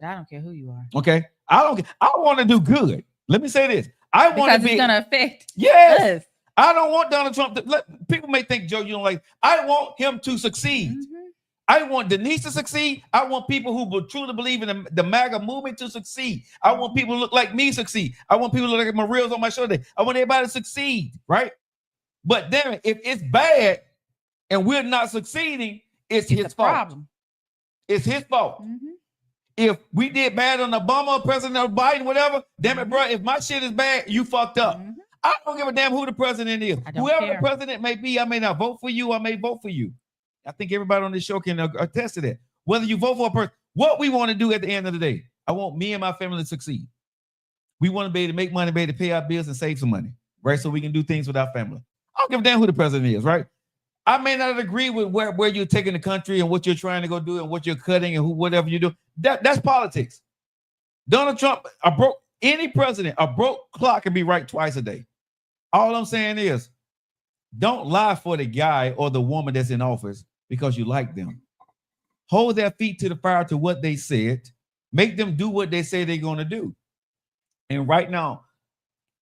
I don't care who you are. Okay, I don't care. I want to do good. Let me say this. I want to be. It's gonna affect. Yes. Us. I don't want Donald Trump to. People may think, Joe, you don't like. I want him to succeed. I want Denise to succeed. I want people who will truly believe in the MAGA movement to succeed. I want people to look like me succeed. I want people to look like my reels on my shoulder. I want everybody to succeed, right? But damn it, if it's bad and we're not succeeding, it's his fault. Problem. It's his fault. If we did bad on Obama, President Biden, whatever, damn it, bro, if my shit is bad, you fucked up. I don't give a damn who the president is. Whoever the president may be, I may not vote for you, I may vote for you. I think everybody on this show can attest to that. Whether you vote for a person, what we want to do at the end of the day, I want me and my family to succeed. We want to be able to make money, be able to pay our bills and save some money, right? So we can do things with our family. I don't give a damn who the president is, right? I may not agree with where you're taking the country and what you're trying to go do and what you're cutting and whatever you do. That's politics. Donald Trump, any president, a broke clock can be right twice a day. All I'm saying is, don't lie for the guy or the woman that's in office because you like them. Hold their feet to the fire to what they said. Make them do what they say they're going to do. And right now,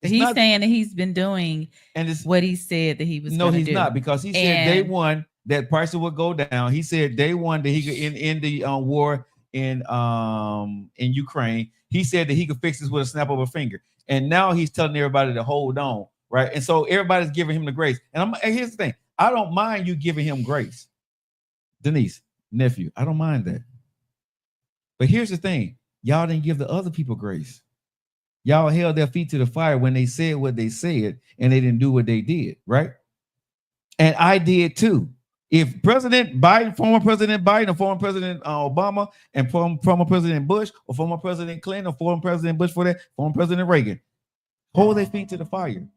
he's saying that he's been doing and it's what he said that he was. No, he's not, because he said day one that prices would go down. He said day one that he could end the war in Ukraine. He said that he could fix this with a snap of a finger. And now he's telling everybody to hold on, right? And so everybody's giving him the grace. And here's the thing: I don't mind you giving him grace, Denise, nephew. I don't mind that. But here's the thing: y'all didn't give the other people grace. Y'all held their feet to the fire when they said what they said and they didn't do what they did, right? And I did too. If President Biden, former President Biden, or former President Obama, and former President Bush, or former President Clinton, or former President Bush, former President Reagan, hold their feet to the fire.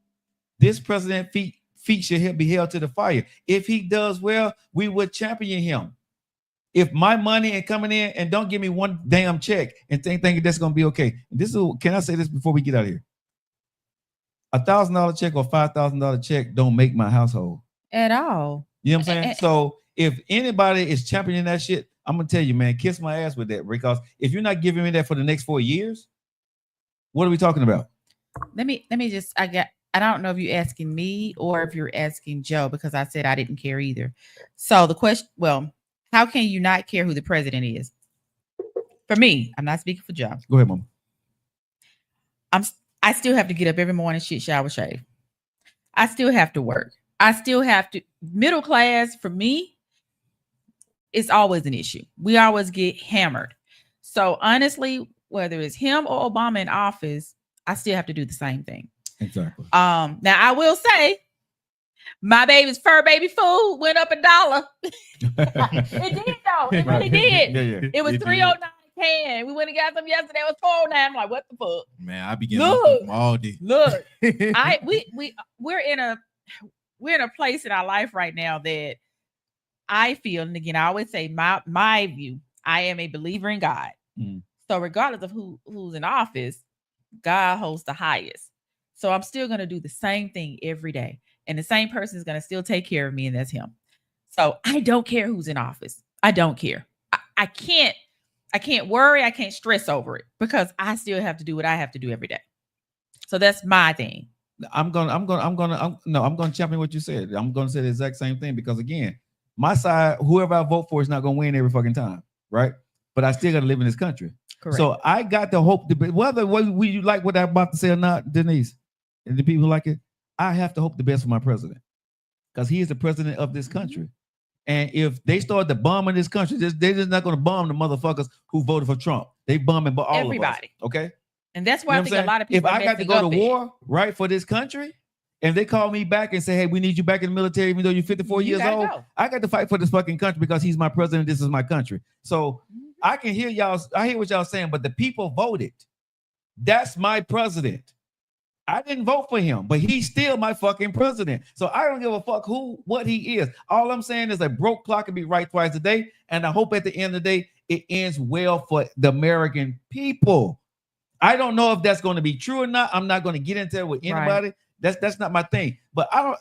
This president feet should be held to the fire. If he does well, we would champion him. If my money ain't coming in and don't give me one damn check and think that's gonna be okay. Can I say this before we get out of here? $1,000 check or $5,000 check don't make my household. At all. You know what I'm saying? So if anybody is championing that shit, I'm gonna tell you, man, kiss my ass with that. Because if you're not giving me that for the next 4 years, what are we talking about? Let me just I don't know if you're asking me or if you're asking Joe, because I said I didn't care either. So the question, well, how can you not care who the president is? For me, I'm not speaking for Joe. Go ahead, Mama. I still have to get up every morning, shit, shower, shave. I still have to work. I still have to. Middle class, for me, it's always an issue. We always get hammered. So honestly, whether it's him or Obama in office, I still have to do the same thing. Exactly. Now I will say, my baby's fur baby food went up $1. It did though. It really did. Yeah. It was $3.09 a can. We went and got some yesterday. It was $4.09. I'm like, what the fuck? Man, I be getting them all day. Look, we're in a place in our life right now that I feel, and again, I always say my view. I am a believer in God. Mm. So regardless of who's in office, God holds the highest. So I'm still going to do the same thing every day. And the same person is going to still take care of me, and that's him. So I don't care who's in office. I don't care. I can't worry. I can't stress over it because I still have to do what I have to do every day. So that's my thing. I'm gonna champion what you said. I'm gonna say the exact same thing because again, my side, whoever I vote for is not gonna win every fucking time, right? But I still gotta live in this country. Correct. So I got to hope whether you like what I'm about to say or not, Denise, and the people who like it, I have to hope the best for my president because he is the president of this country. And if they start to bomb in this country, they're just not going to bomb the motherfuckers who voted for Trump. They bombing all everybody. Of us, okay? And that's why I think a lot of people. If I got to go to war, right, for this country, and they call me back and say, "Hey, we need you back in the military," even though you're 54 years old, I got to fight for this fucking country because he's my president. This is my country. So I can hear y'all. I hear what y'all saying, but the people voted. That's my president. I didn't vote for him, but he's still my fucking president. So I don't give a fuck what he is. All I'm saying is a broke clock can be right twice a day. And I hope at the end of the day, it ends well for the American people. I don't know if that's going to be true or not. I'm not going to get into it with anybody. Right. That's not my thing. But I'm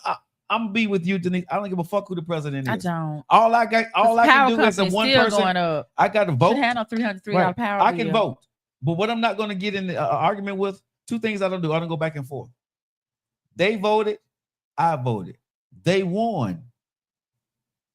gonna be with you, Denise. I don't give a fuck who the president is. I don't. All I can do as a one person. Going up. I got to vote. Handle $303 power. I can vote. But what I'm not going to get in the argument with, two things I don't do. I don't go back and forth. They voted. I voted. They won.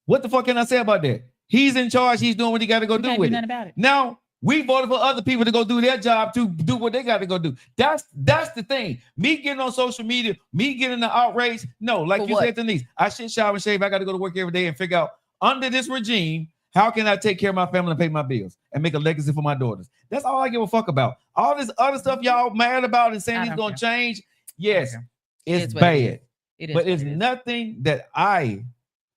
What the fuck can I say about that? He's in charge. He's doing what he got to go do with it. About it. Now, we voted for other people to go do their job to do what they got to go do. That's the thing. Me getting on social media, me getting the outrage. No, like you said, Denise, I shit, shower, and shave. I got to go to work every day and figure out under this regime, how can I take care of my family and pay my bills and make a legacy for my daughters? That's all I give a fuck about. All this other stuff y'all mad about and saying he's going to change, yes, it's bad. But it's nothing that I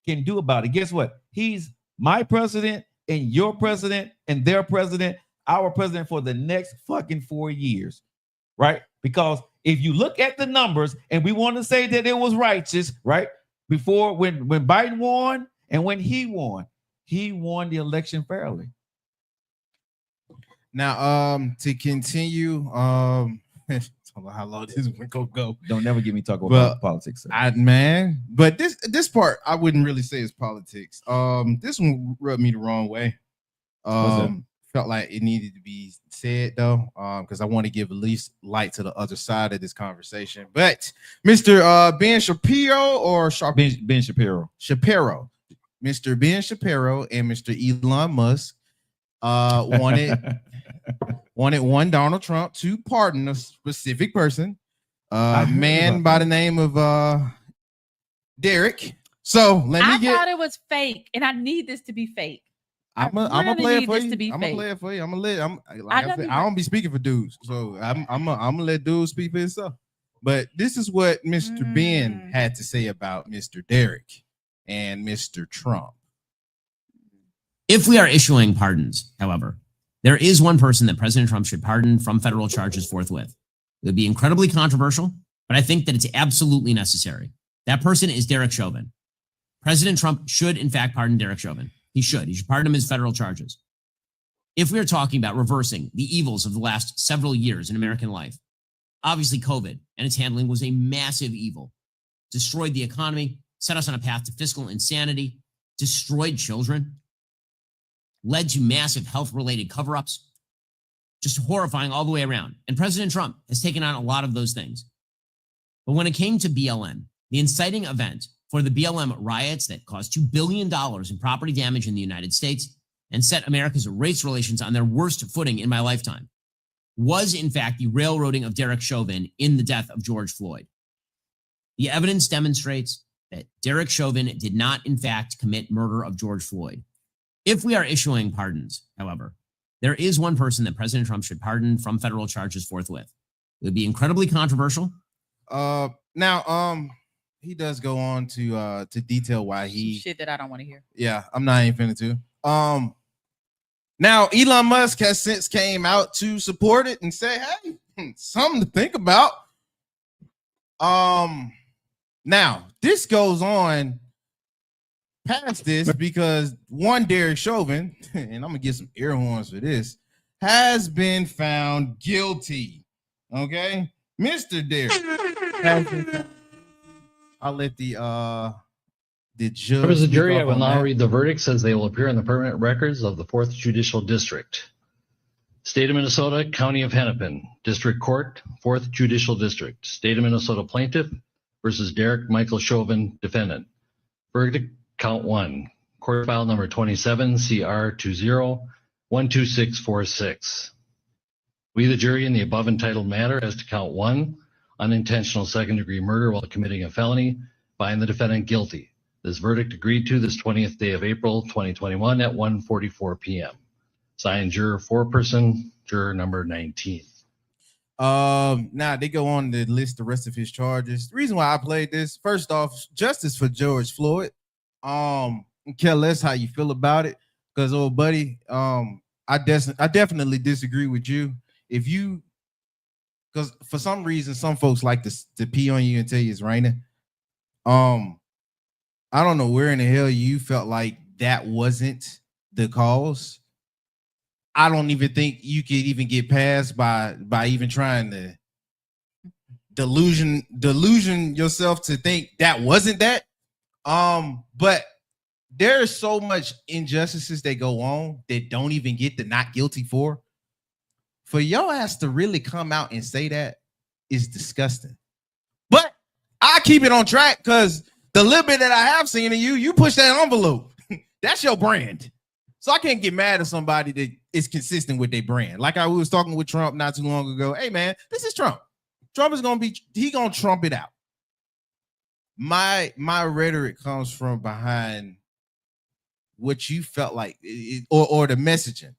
can do about it. Guess what? He's my president and your president and their president, our president for the next fucking 4 years, right? Because if you look at the numbers and we want to say that it was righteous, right? Before when Biden won and when he won the election fairly. Now, to continue, I don't know how long this one gonna go. Don't never get me talking about politics. Sir. But this part I wouldn't really say is politics. This one rubbed me the wrong way. Felt like it needed to be said though, because I want to give at least light to the other side of this conversation. But Mr. Ben Shapiro Ben Shapiro. Mr. Ben Shapiro and Mr. Elon Musk wanted one Donald Trump to pardon a specific person, man by the name of Derek. So I thought it was fake, and I need this to be fake. I'm gonna play it for you. I'm gonna play it for you. I don't be speaking for dudes, so I'm gonna let dudes speak for himself. But this is what Mr. Ben had to say about Mr. Derek and Mr. Trump. If we are issuing pardons, however, there is one person that President Trump should pardon from federal charges forthwith. It would be incredibly controversial, but I think that it's absolutely necessary. That person is Derek Chauvin. President Trump should, in fact, pardon Derek Chauvin. He should pardon him his federal charges. If we are talking about reversing the evils of the last several years in American life, obviously COVID and its handling was a massive evil. Destroyed the economy, set us on a path to fiscal insanity, destroyed children, led to massive health-related cover-ups, just horrifying all the way around. And President Trump has taken on a lot of those things. But when it came to BLM, the inciting event for the BLM riots that caused $2 billion in property damage in the United States and set America's race relations on their worst footing in my lifetime, was in fact the railroading of Derek Chauvin in the death of George Floyd. The evidence demonstrates that Derek Chauvin did not in fact commit murder of George Floyd. If we are issuing pardons, however, there is one person that President Trump should pardon from federal charges forthwith. It would be incredibly controversial. Now, he does go on to detail why he Shit that I don't want to hear. Yeah, I'm not even finna to. Now Elon Musk has since came out to support it and say, hey, something to think about. Now this goes on past this because one Derek Chauvin, and I'm gonna get some air horns for this, has been found guilty. Okay, Mr. Derek has been found. I'll let the judge. Members of the jury, I will now that. read the verdicts as they will appear in the permanent records of the 4th Judicial District. State of Minnesota, County of Hennepin, District Court, 4th Judicial District. State of Minnesota Plaintiff versus Derek Michael Chauvin, Defendant. Verdict, Count 1. Court file number 27, CR 20-12646. We, the jury, in the above entitled matter as to Count 1, unintentional second-degree murder while committing a felony, find the defendant guilty. This verdict agreed to this 20th day of April 2021 at 1:44 p.m. Signed, juror foreperson, juror number 19. Now they go on to list the rest of his charges. The reason why I played this, first off, justice for George Floyd. Care less how you feel about it, because old buddy, I definitely disagree with you. If you, because for some reason some folks like to pee on you and tell you it's raining. I don't know where in the hell you felt like that wasn't the cause. I don't even think you could even get past by even trying to delusion yourself to think that wasn't that. But there is so much injustices that go on that don't even get the not guilty for. For your ass to really come out and say that is disgusting. But I keep it on track because the little bit that I have seen of you push that envelope. That's your brand. So I can't get mad at somebody that is consistent with their brand. Like I was talking with Trump not too long ago. Hey man, this is Trump. Trump is gonna trump it out. My rhetoric comes from behind what you felt like, or the messaging.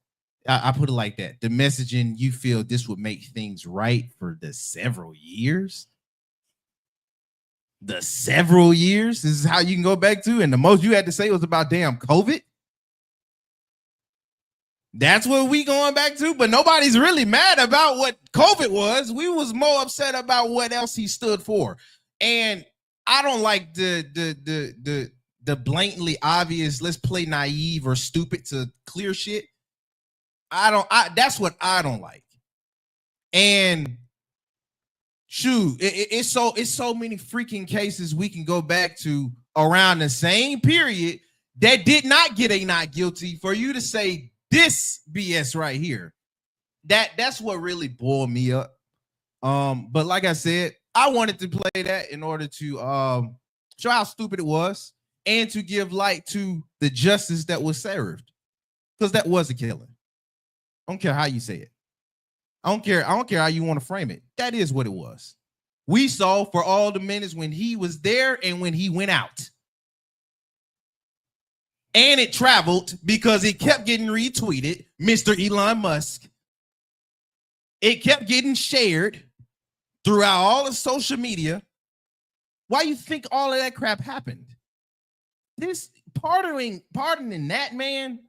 I put it like that. The messaging you feel this would make things right for the several years. The several years. This is how you can go back to, and the most you had to say was about damn COVID. That's what we going back to, but nobody's really mad about what COVID was. We was more upset about what else he stood for. And I don't like the blatantly obvious, let's play naive or stupid to clear shit. That's what I don't like. And shoot, it's so many freaking cases we can go back to around the same period that did not get a not guilty for you to say this BS right here. That's what really boiled me up. But like I said, I wanted to play that in order to show how stupid it was and to give light to the justice that was served, because that was a killing. I don't care how you say it. I don't care how you want to frame it. That is what it was. We saw for all the minutes when he was there and when he went out. And it traveled because it kept getting retweeted, Mr. Elon Musk. It kept getting shared throughout all of social media. Why you think all of that crap happened? This pardoning that man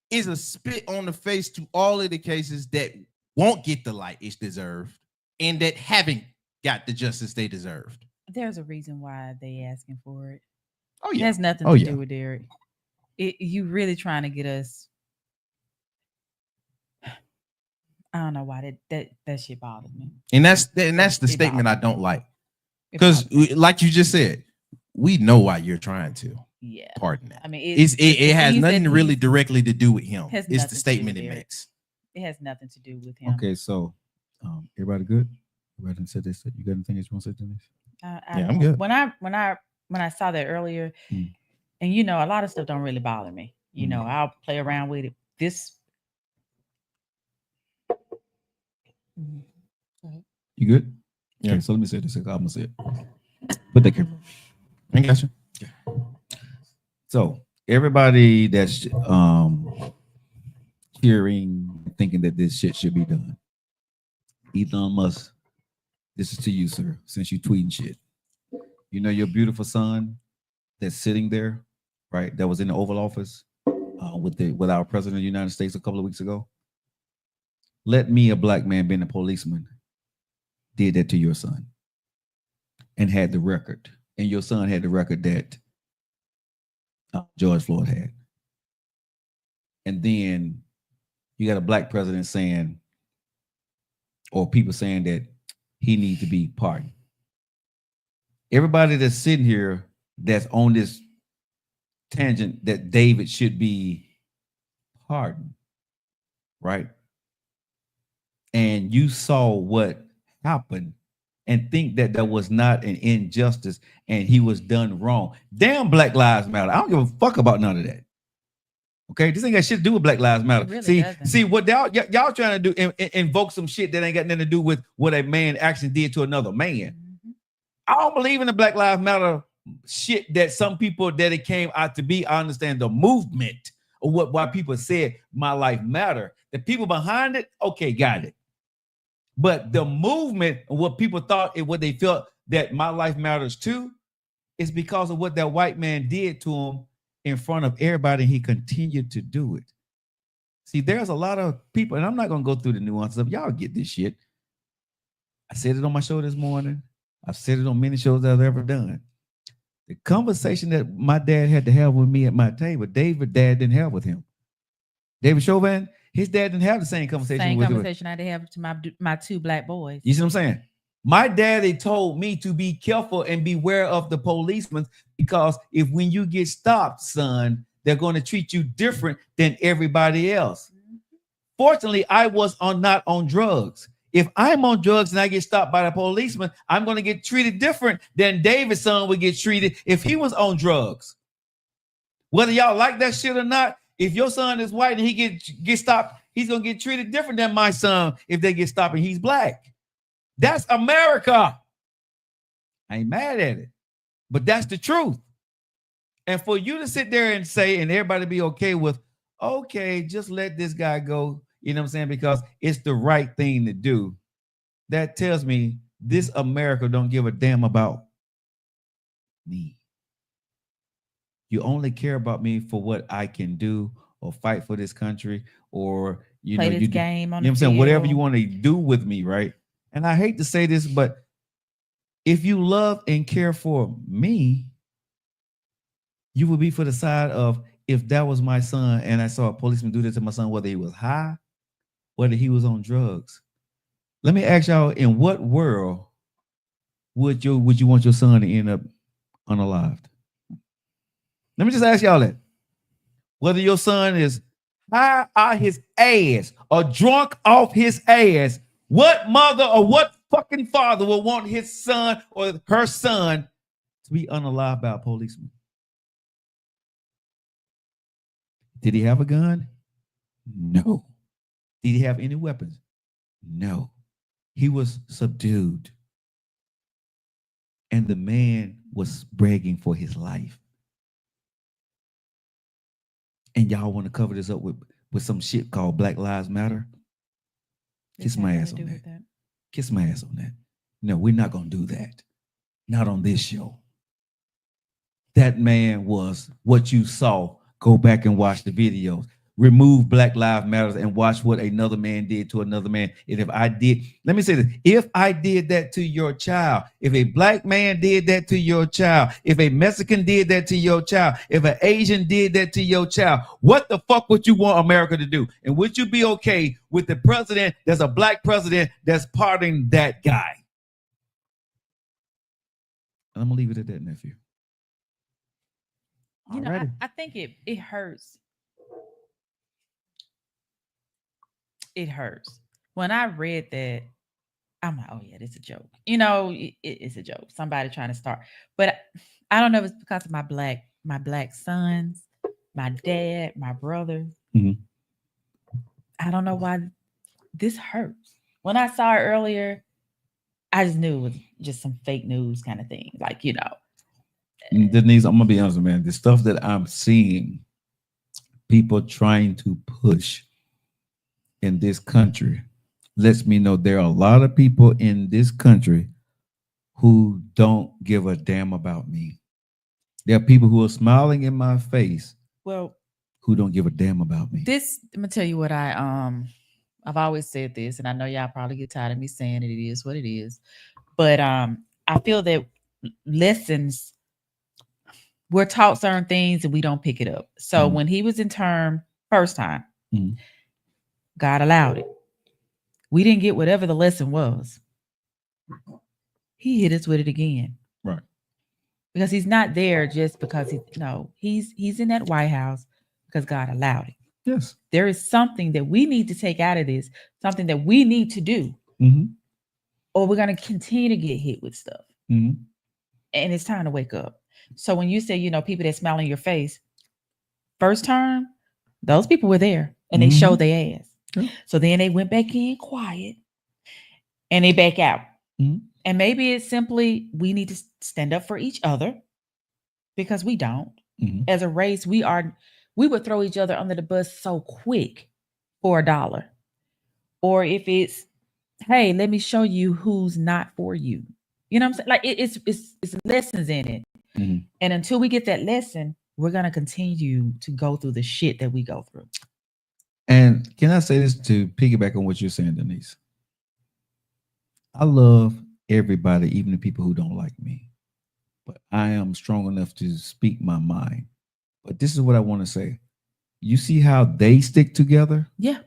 is a spit on the face to all of the cases that won't get the light it's deserved and that haven't got the justice they deserved. There's a reason why they asking for it. Oh It yeah. has nothing to do with Derek. You really trying to get us. I don't know why that shit bothers me. And that's the statement I don't like. Because like you just said, we know why you're trying to Yeah. pardon that. I mean, It has things nothing that really he's- directly to do with him. has It's nothing the to do statement with it Eric. makes. It has nothing to do with him. Okay, so everybody good? Everybody done said this. You got anything that you want to say, Denise? Yeah, I'm don't- good. When I saw that earlier, Mm. and you know, a lot of stuff don't really bother me. You Mm. know, I'll play around with it. This. You good? Yeah. Okay, so let me say this. I'm gonna say it. Put that camera. I got you. So everybody that's cheering, thinking that this shit should be done. Elon Musk, this is to you, sir, since you tweeting shit. You know your beautiful son that's sitting there, right? That was in the Oval Office with our president of the United States a couple of weeks ago. Let me, a black man being a policeman, did that to your son and had the record. And your son had the record that George Floyd had. And then you got a black president saying, or people saying that he needs to be pardoned. Everybody that's sitting here that's on this tangent that David should be pardoned, right? And you saw what happened and think that that was not an injustice and he was done wrong. Damn, Black Lives Matter. I don't give a fuck about none of that. Okay, this ain't got shit to do with Black Lives Matter. It really see, doesn't. see what y'all trying to do, invoke some shit that ain't got nothing to do with what a man actually did to another man. Mhm. I don't believe in the Black Lives Matter shit that some people that it came out to be. I understand the movement or why people said my life matter. The people behind it, okay, got it. But the movement and what people thought and what they felt that my life matters too is because of what that white man did to him in front of everybody. And he continued to do it. See, there's a lot of people, and I'm not going to go through the nuances of y'all get this shit. I said it on my show this morning. I've said it on many shows that I've ever done. The conversation that my dad had to have with me at my table, David dad didn't have with him. David Chauvin, his dad didn't have the same conversation. Same with conversation I had to have to my two black boys. You see what I'm saying? My daddy told me to be careful and beware of the policemen because if when you get stopped, son, they're going to treat you different than everybody else. Fortunately, I was not on drugs. If I'm on drugs and I get stopped by the policeman, I'm going to get treated different than David's son would get treated if he was on drugs. Whether y'all like that shit or not, if your son is white and he get stopped, he's going to get treated different than my son if they get stopped and he's black. That's America. I ain't mad at it, but that's the truth. And for you to sit there and say, and everybody be okay with, okay, just let this guy go, you know what I'm saying? Because it's the right thing to do. That tells me this America don't give a damn about me. You only care about me for what I can do or fight for this country or, you Play know, this you game on you know what I'm the saying? Whatever field. you want to do with me, right? And I hate to say this, but if you love and care for me, you would be for the side of if that was my son and I saw a policeman do this to my son, whether he was high, whether he was on drugs. Let me ask y'all, in what world would you want your son to end up unalived? Let me just ask y'all that. Whether your son is high out his ass or drunk off his ass, what mother or what fucking father would want his son or her son to be unalived by a policeman? Did he have a gun? No. Did he have any weapons? No. He was subdued. And the man was begging for his life. And y'all want to cover this up with some shit called Black Lives Matter? Kiss my ass on that. Kiss my ass on that. No, we're not going to do that. Not on this show. That man was what you saw. Go back and watch the videos. Remove Black Lives Matter and watch what another man did to another man. And if I did, let me say this, if I did that to your child, if a black man did that to your child, if a Mexican did that to your child, if an Asian did that to your child, what the fuck would you want America to do? And would you be okay with the president that's a black president that's pardoning that guy? And I'm gonna leave it at that, nephew. You know, Alrighty. I think it hurts. It hurts. When I read that, I'm like, oh yeah, this is a joke. You know, it's a joke. Somebody trying to start. But I don't know if it's because of my black sons, my dad, my brother. Mhm. I don't know why this hurts. When I saw it earlier, I just knew it was just some fake news kind of thing. Like, you know. Denise, I'm gonna be honest, man. The stuff that I'm seeing people trying to push in this country lets me know there are a lot of people in this country who don't give a damn about me. There are people who are smiling in my face Well, who don't give a damn about me. this, I'm gonna tell you what I've always said this, and I know y'all probably get tired of me saying it. It is what it is. But I feel that lessons, we're taught certain things and we don't pick it up. So when he was in term first time, God allowed it. We didn't get whatever the lesson was. He hit us with it again. Right. Because he's not there just because he's in that White House because God allowed it. Yes. There is something that we need to take out of this, something that we need to do, or we're going to continue to get hit with stuff. And it's time to wake up. So when you say, people that smile in your face, first term, those people were there and they showed their ass. Yeah. So then they went back in quiet and they back out. And maybe it's simply we need to stand up for each other because we don't. As a race, we would throw each other under the bus so quick for $1. Or if it's, hey, let me show you who's not for you. You know what I'm saying? Like it's lessons in it. And until we get that lesson, we're going to continue to go through the shit that we go through. And can I say this to piggyback on what you're saying, Denise? I love everybody, even the people who don't like me. But I am strong enough to speak my mind. But this is what I want to say. You see how they stick together? Yeah.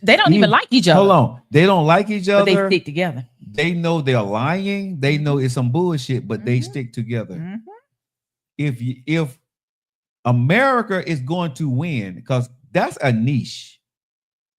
They don't even like each other. Hold on. They don't like each other. But they stick together. They know they're lying. They know it's some bullshit, but they stick together. If America is going to win, because that's a niche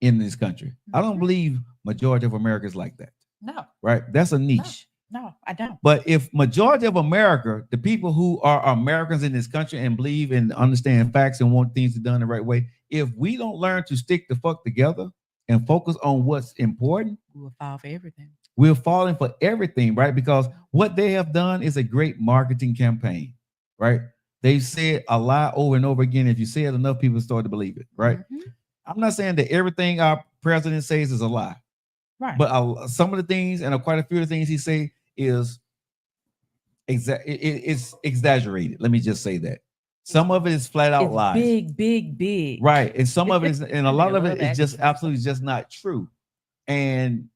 in this country. I don't believe majority of America is like that. No. Right? That's a niche. No, I don't. But if majority of America, the people who are Americans in this country and believe and understand facts and want things done the right way, if we don't learn to stick the fuck together and focus on what's important, we'll fall for everything. We're falling for everything, right? Because what they have done is a great marketing campaign, right? They've said a lie over and over again. If you say it enough, people start to believe it, right? I'm not saying that everything our president says is a lie, right? But some of the things and quite a few of the things he say is it's exaggerated. Let me just say that. Some of it is flat out lies. Big. Right. And some of it is, and a lot of it is just absolutely just not true. And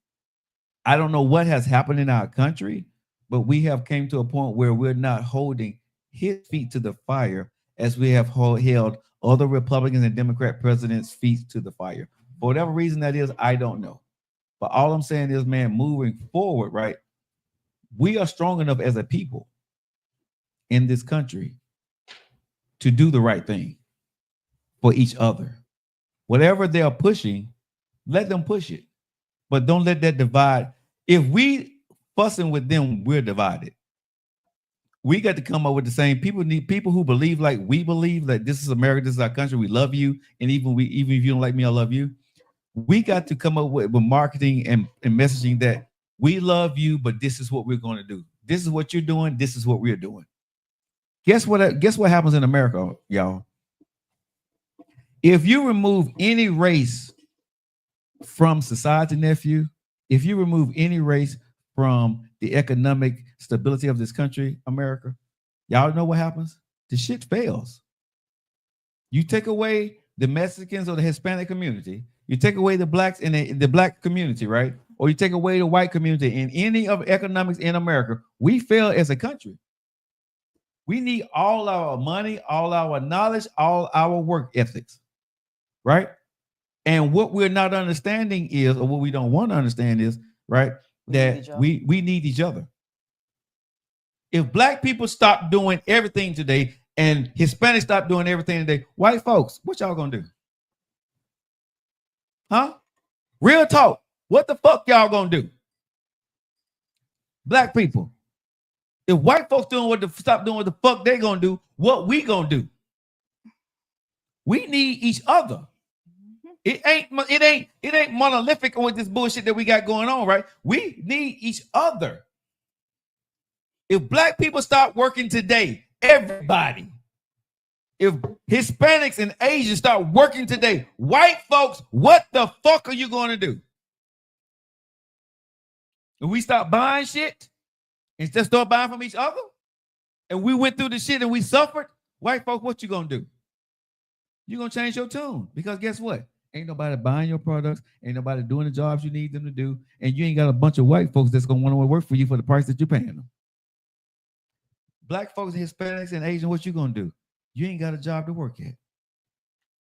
I don't know what has happened in our country, but we have came to a point where we're not holding his feet to the fire as we have held other Republicans and Democrat presidents' feet to the fire. For whatever reason that is, I don't know. But all I'm saying is, man, moving forward, right? We are strong enough as a people in this country to do the right thing for each other. Whatever they are pushing, let them push it. But don't let that divide. If we fussing with them, we're divided. We got to come up with the same people. Need people who believe like we believe, that this is America, this is our country, we love you, and even if you don't like me, I love you. We got to come up with marketing and messaging that we love you, but this is what we're going to do. This is what you're doing. This is what we're doing. Guess what happens in America, y'all? If you remove any race from society, nephew, if you remove any race from the economic stability of this country, America, y'all know what happens? The shit fails. You take away the Mexicans or the Hispanic community, you take away the blacks in the black community, right? Or you take away the white community in any of economics in America, we fail as a country. We need all our money, all our knowledge, all our work ethics, right? And what we're not understanding is, or what we don't want to understand is, right, that we need each other. If black people stop doing everything today and Hispanics stop doing everything today, white folks, what y'all gonna do? Huh? Real talk. What the fuck y'all gonna do? Black people. If white folks stop doing what the fuck they gonna do, what we gonna do? We need each other. It ain't monolithic with this bullshit that we got going on, right? We need each other. If black people start working today, everybody. If Hispanics and Asians start working today, white folks, what the fuck are you going to do? If we stop buying shit and just start buying from each other, and we went through the shit and we suffered, white folks, what you going to do? You're going to change your tune, because guess what? Ain't nobody buying your products. Ain't nobody doing the jobs you need them to do. And you ain't got a bunch of white folks that's going to want to work for you for the price that you're paying them. Black folks, Hispanics, and Asians, what you going to do? You ain't got a job to work at,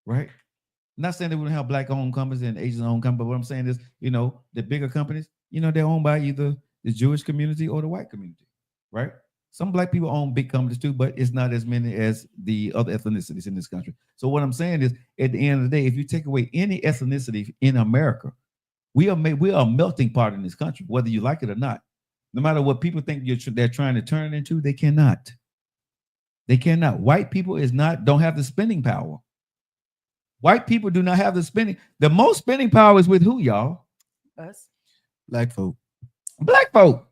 right? I'm not saying that we don't have black-owned companies and Asian-owned companies, but what I'm saying is, the bigger companies, they're owned by either the Jewish community or the white community, right? Some black people own big companies too, but it's not as many as the other ethnicities in this country. So what I'm saying is, at the end of the day, if you take away any ethnicity in America, we are a melting pot in this country, whether you like it or not. No matter what people think they're trying to turn it into, they cannot. They cannot. White people don't have the spending power. White people do not have the spending. The most spending power is with who, y'all? Us. Black folk. Black folk.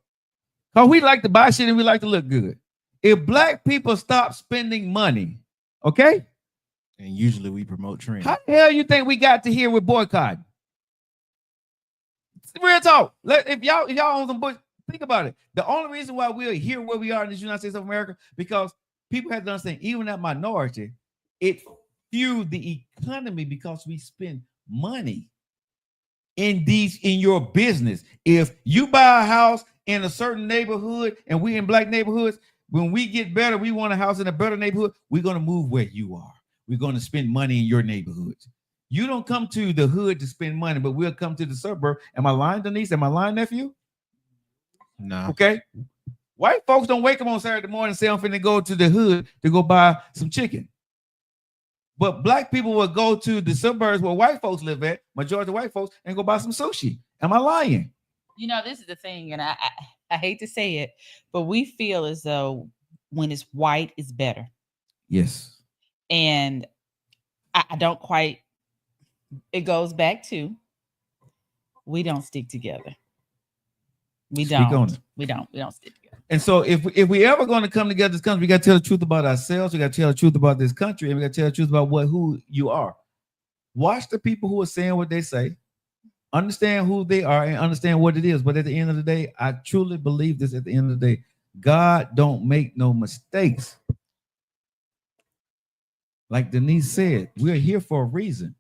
Because we like to buy shit and we like to look good. If black people stop spending money, okay? And usually we promote trends. How the hell you think we got to here with boycotting? Real talk. If y'all own some bullshit, think about it. The only reason why we're here where we are in the United States of America, because people have to understand, even that minority, it fueled the economy because we spend money in your business. If you buy a house in a certain neighborhood and we in black neighborhoods, when we get better, we want a house in a better neighborhood, we're going to move where you are. We're going to spend money in your neighborhoods. You don't come to the hood to spend money, but we'll come to the suburb. Am I lying, Denise? Am I lying, nephew? No. Okay. White folks don't wake up on Saturday morning and say, I'm finna go to the hood to go buy some chicken. But black people will go to the suburbs where white folks live at, majority of white folks, and go buy some sushi. Am I lying? This is the thing, and I hate to say it, but we feel as though when it's white, it's better. Yes. And I don't quite, it goes back to, we don't stick together. We don't stick together. And so if we ever going to come together this country, we got to tell the truth about ourselves. We got to tell the truth about this country, and we got to tell the truth about who you are. Watch the people who are saying what they say, understand who they are, and understand what it is. But at the end of the day, I truly believe this. At the end of the day, God don't make no mistakes. Like Denise said, we're here for a reason.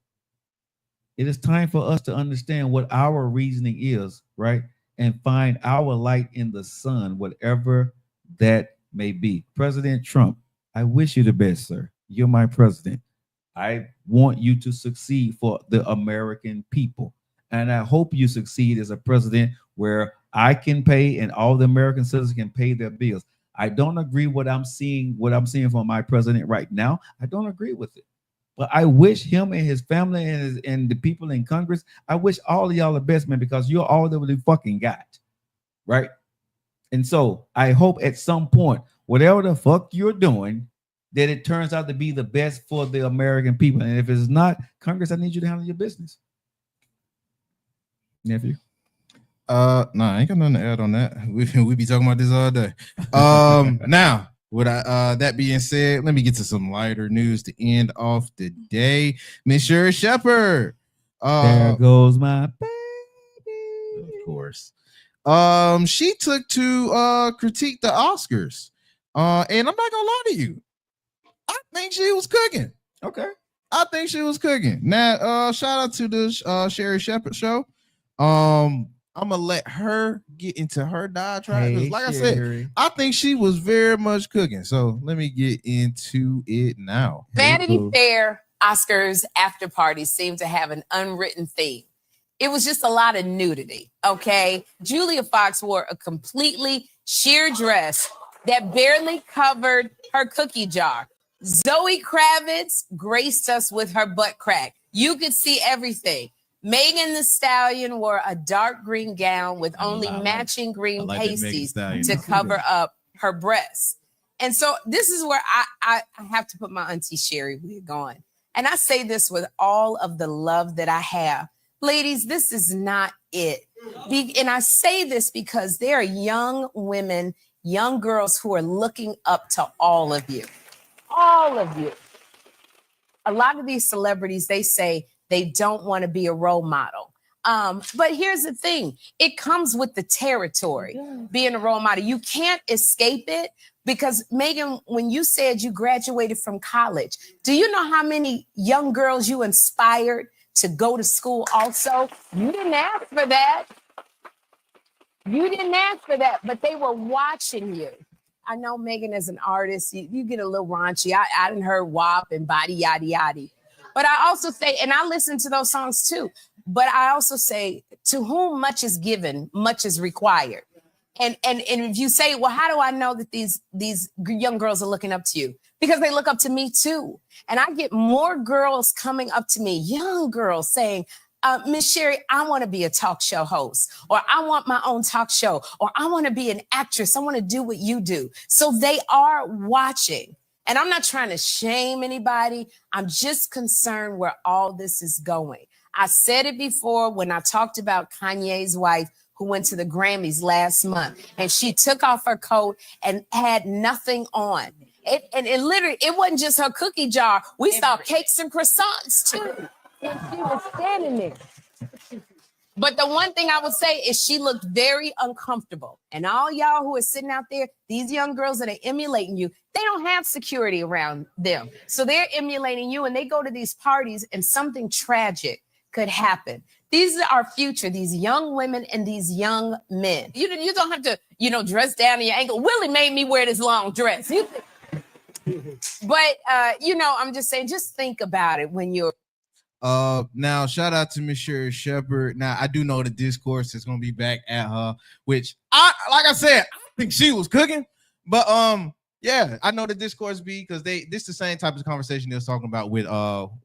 It is time for us to understand what our reasoning is, right? And find our light in the sun, whatever that may be. President Trump, I wish you the best, sir. You're my president. I want you to succeed for the American people. And I hope you succeed as a president where I can pay and all the American citizens can pay their bills. I don't agree what I'm seeing from my president right now. I don't agree with it. But I wish him and his family and the people in Congress, I wish all of y'all the best, man, because you're all that we fucking got, right? And so I hope at some point, whatever the fuck you're doing, that it turns out to be the best for the American people. And if it's not, Congress, I need you to handle your business. Nephew? No, I ain't got nothing to add on that. We be talking about this all day. Now, that being said, let me get to some lighter news to end off the day. Miss Sherri Shepherd. There goes my baby. Of course. She took to critique the Oscars. And I'm not gonna lie to you. I think she was cooking. Okay. I think she was cooking. Now, shout out to the Sherri Shepherd show. I'm gonna let her get into her diatribe. Hey, like Sherri. I said, I think she was very much cooking. So let me get into it now. Vanity Fair Oscars after parties seem to have an unwritten theme. It was just a lot of nudity. Okay, Julia Fox wore a completely sheer dress that barely covered her cookie jar. Zoe Kravitz graced us with her butt crack. You could see everything. Megan Thee Stallion wore a dark green gown with only matching green pasties to cover up her breasts. And so this is where I have to put my Auntie Sherry wig on. And I say this with all of the love that I have. Ladies, this is not it. And I say this because there are young women, young girls who are looking up to all of you. All of you. A lot of these celebrities, they say they don't want to be a role model. But here's the thing. It comes with the territory, being a role model. You can't escape it because, Megan, when you said you graduated from college, do you know how many young girls you inspired to go to school also? You didn't ask for that. You didn't ask for that, but they were watching you. I know, Megan, as an artist, you get a little raunchy. I done heard WAP and body yada yada. But I also say, and I listen to those songs too, but I also say, to whom much is given, much is required. And if you say, well, how do I know that these young girls are looking up to you? Because they look up to me too. And I get more girls coming up to me, young girls saying, Miss Sherry, I want to be a talk show host, or I want my own talk show, or I want to be an actress. I want to do what you do. So they are watching. And I'm not trying to shame anybody. I'm just concerned where all this is going. I said it before when I talked about Kanye's wife who went to the Grammys last month, and she took off her coat and had nothing on. And it literally, it wasn't just her cookie jar. We saw cakes and croissants too. And she was standing there. But the one thing I would say is she looked very uncomfortable. And all y'all who are sitting out there, these young girls that are emulating you, they don't have security around them. So they're emulating you and they go to these parties and something tragic could happen. These are our future, these young women and these young men. You don't have to, dress down to your ankle. Willie made me wear this long dress. But, I'm just saying, just think about it when you're. Now shout out to Miss Sherry Shepherd. Now I do know the discourse is gonna be back at her, which like I said, I think she was cooking, but yeah, I know the discourse be because this the same type of conversation they was talking about with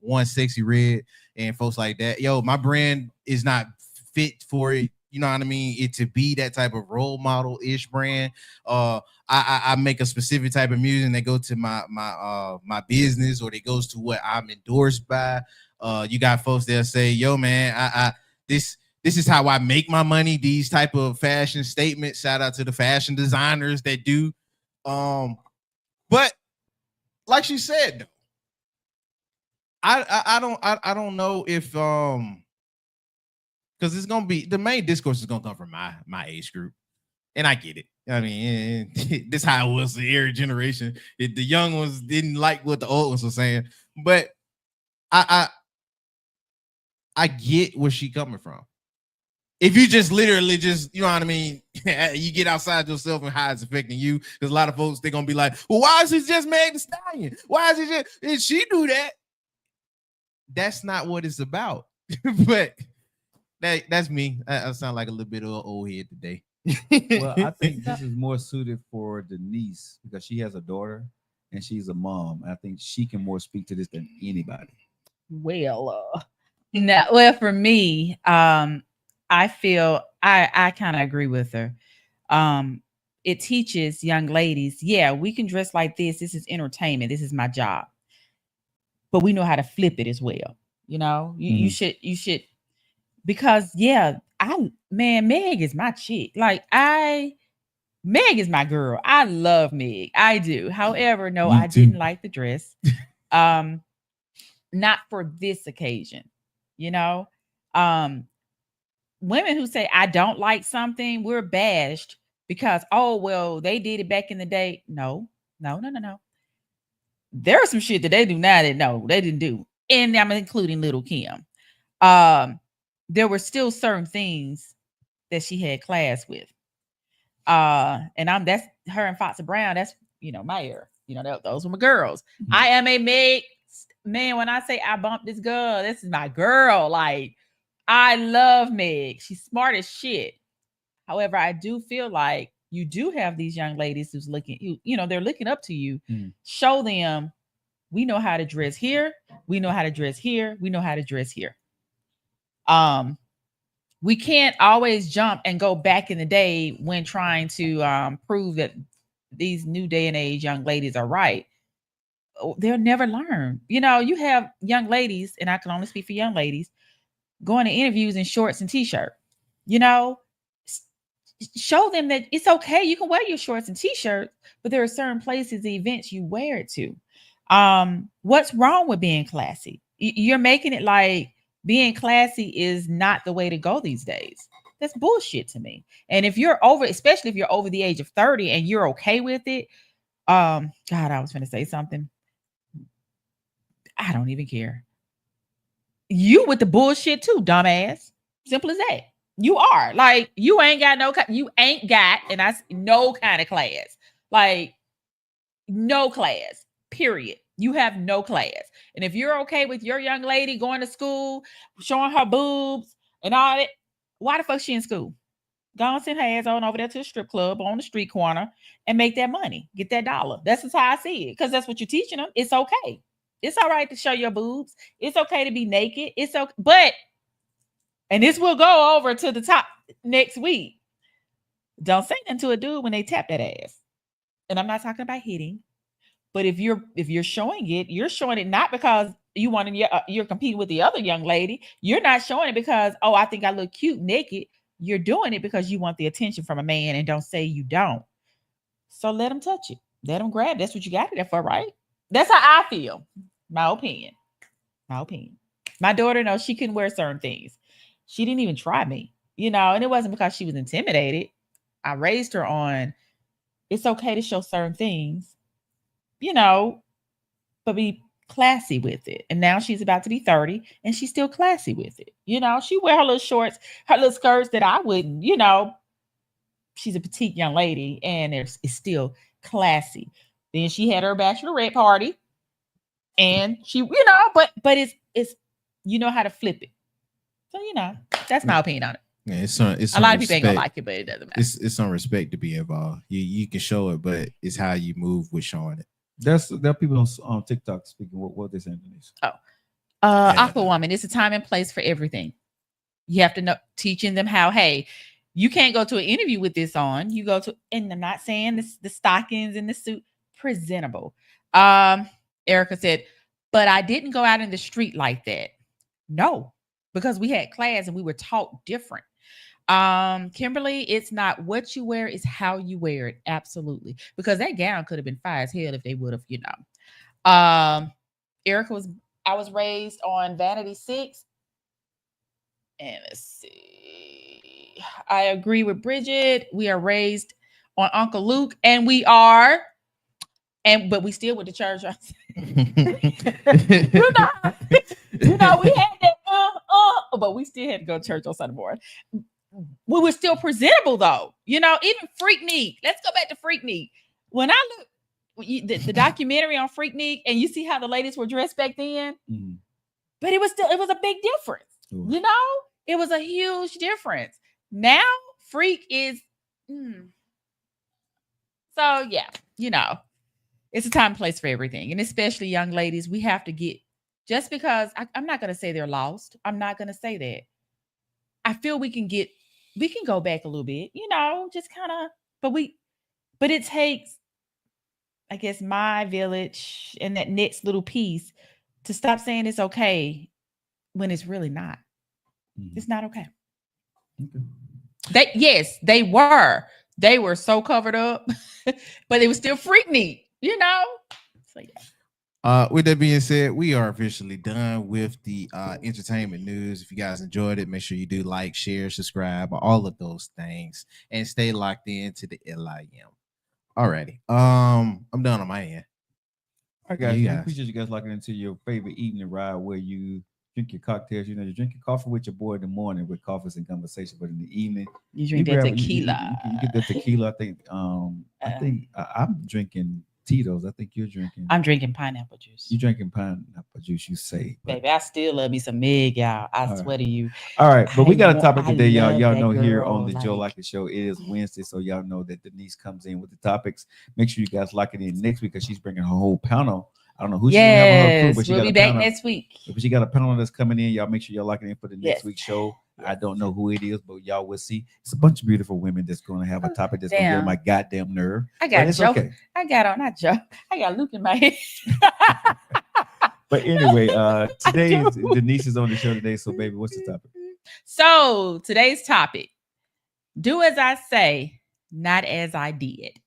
One Sexy Red and folks like that. Yo, my brand is not fit for it. You know what I mean? It to be that type of role model-ish brand. I make a specific type of music and they go to my business or they goes to what I'm endorsed by. You got folks that say, yo, man, this is how I make my money. These type of fashion statements. Shout out to the fashion designers that do. But like she said, though, I don't know if because it's gonna be the main discourse is gonna come from my age group, and I get it. I mean, this how it was the every generation. The young ones didn't like what the old ones were saying, but I get where she coming from. If you just literally just, you know what I mean, you get outside yourself and how it's affecting you, because a lot of folks, they're going to be like, well, why is he just Meg Thee Stallion? Why is he just, did she do that? That's not what it's about. But that's me. I sound like a little bit of an old head today. Well, I think this is more suited for Denise because she has a daughter and she's a mom. I think she can more speak to this than anybody. Well, for me, I feel I kind of agree with her. It teaches young ladies, yeah, we can dress like this. This is entertainment. This is my job. But we know how to flip it as well. You should, because yeah, Meg is my chick. Like Meg is my girl. I love Meg. I do. However, no, I didn't like the dress. Not for this occasion. Women who say I don't like something, we're bashed because, oh, well, they did it back in the day. No. There are some shit that they do now that no, they didn't do. And I'm including Little Kim. There were still certain things that she had class with. And that's her and Foxy Brown. That's, my era. Those were my girls. Mm-hmm. I am a Meg. Man, when I say I bumped this girl, this is my girl. Like, I love Meg. She's smart as shit. However, I do feel like you do have these young ladies who's looking, they're looking up to you. Mm. Show them We know how to dress here. We know how to dress here. We know how to dress here. We can't always jump and go back in the day when trying to prove that these new day and age young ladies are right. They'll never learn. You know, you have young ladies, and I can only speak for young ladies, going to interviews in shorts and t-shirt. You know, show them that it's okay. You can wear your shorts and t-shirts, but there are certain places, events you wear it to. What's wrong with being classy? You're making it like being classy is not the way to go these days. That's bullshit to me. And if you're over, especially if you're over the age of 30 and you're okay with it, God, I was going to say something. I don't even care. You with the bullshit too, dumbass. Simple as that. You are like, you ain't got, and that's no kind of class. Like, no class, period. You have no class. And if you're okay with your young lady going to school, showing her boobs and all that, why the fuck she in school? Go and send her ass on over there to a strip club on the street corner and make that money, get that dollar. That's just how I see it. Because that's what you're teaching them. It's okay. It's all right to show your boobs. It's okay to be naked. It's okay. But, and this will go over to the top next week. Don't say nothing to a dude when they tap that ass. And I'm not talking about hitting. But if you're showing it, you're showing it not because you want to, you're competing with the other young lady. You're not showing it because, oh, I think I look cute naked. You're doing it because you want the attention from a man, and don't say you don't. So let him touch it. Let him grab. That's what you got it there for, right? That's how I feel. My opinion. My daughter knows she couldn't wear certain things. She didn't even try me, you know, and it wasn't because she was intimidated. I raised her on, it's okay to show certain things, you know, but be classy with it. And now she's about to be 30 and she's still classy with it. You know, she wear her little shorts, her little skirts that I wouldn't, you know. She's a petite young lady and it's still classy. Then she had her bachelorette party and she, you know, but it's you know how to flip it. So, you know, that's my opinion on it. Yeah, it's a lot of people ain't gonna like it, but it doesn't matter. It's some respect to be involved. You can show it, but it's how you move with showing it. There are people on TikTok speaking what they're saying. Aquawoman, it's a time and place for everything. You have to know, teaching them how, hey, you can't go to an interview with this on. You go to, and I'm not saying this, the stockings and the suit, presentable. Erica said, but I didn't go out in the street like that. No, because we had class and we were taught different. Kimberly, it's not what you wear, it's how you wear it. Absolutely. Because that gown could have been fire as hell if they would have, you know. Erica I was raised on Vanity 6. And let's see. I agree with Bridget. We are raised on Uncle Luke, and we are, but we still went to church. you know, we had that, but we still had to go to church on Sunday morning. We were still presentable though, you know, even Freaknik. Let's go back to Freaknik. When I look the documentary on Freaknik and you see how the ladies were dressed back then, but it was a big difference. Ooh. You know, it was a huge difference. Now freak is, so yeah, you know, it's a time and place for everything. And especially young ladies, we have to get, just because I'm not going to say they're lost. I'm not going to say that. I feel we can go back a little bit, you know, just kind of, but it takes, I guess, my village and that next little piece to stop saying it's okay when it's really not. It's not okay. They were so covered up, but it was still Freaknik, you know? So yeah. With that being said, we are officially done with the entertainment news. If you guys enjoyed it, make sure you do like, share, subscribe, all of those things, and stay locked into the LIM. Alrighty. I'm done on my end. All right, guys. I appreciate you guys locking into your favorite evening ride where you drink your cocktails. You know, you drink your coffee with your boy in the morning with coffees and conversation, but in the evening you drink that tequila. You get the tequila. I think I'm drinking Tito's. I think you're drinking. I'm drinking pineapple juice. You drinking pineapple juice? You say, baby, I still love me some Meg, y'all. I swear to you. All right, but we got a topic today, y'all. Y'all know here on the Joe Likely Show, it is Wednesday, so y'all know that Denise comes in with the topics. Make sure you guys lock it in next week because she's bringing her whole panel don't know who she's gonna have on her crew, Yes, but she we'll got be a back panel. next week. But she got a panel that's coming in. Y'all make sure y'all locking in for the next Yes. week's show. I don't know who it is, but y'all will see. It's a bunch of beautiful women that's going to have a topic that's going to get on Damn. my goddamn nerve. I But got it's Joe. okay. I got Luke in my head. But anyway, today Denise is on the show today. So, baby, what's the topic? So today's topic: do as I say, not as I did.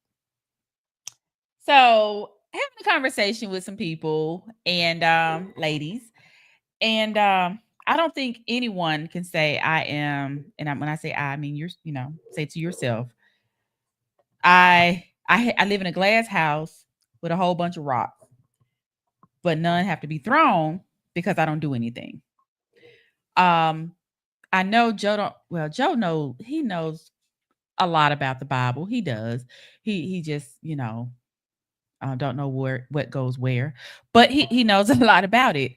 So having a conversation with some people and ladies, and I don't think anyone can say I am. And when I say I mean you're. Say to yourself, I live in a glass house with a whole bunch of rocks, but none have to be thrown because I don't do anything. I know Joe don't. Well, Joe knows a lot about the Bible. He does. He just don't know what goes where, but he knows a lot about it.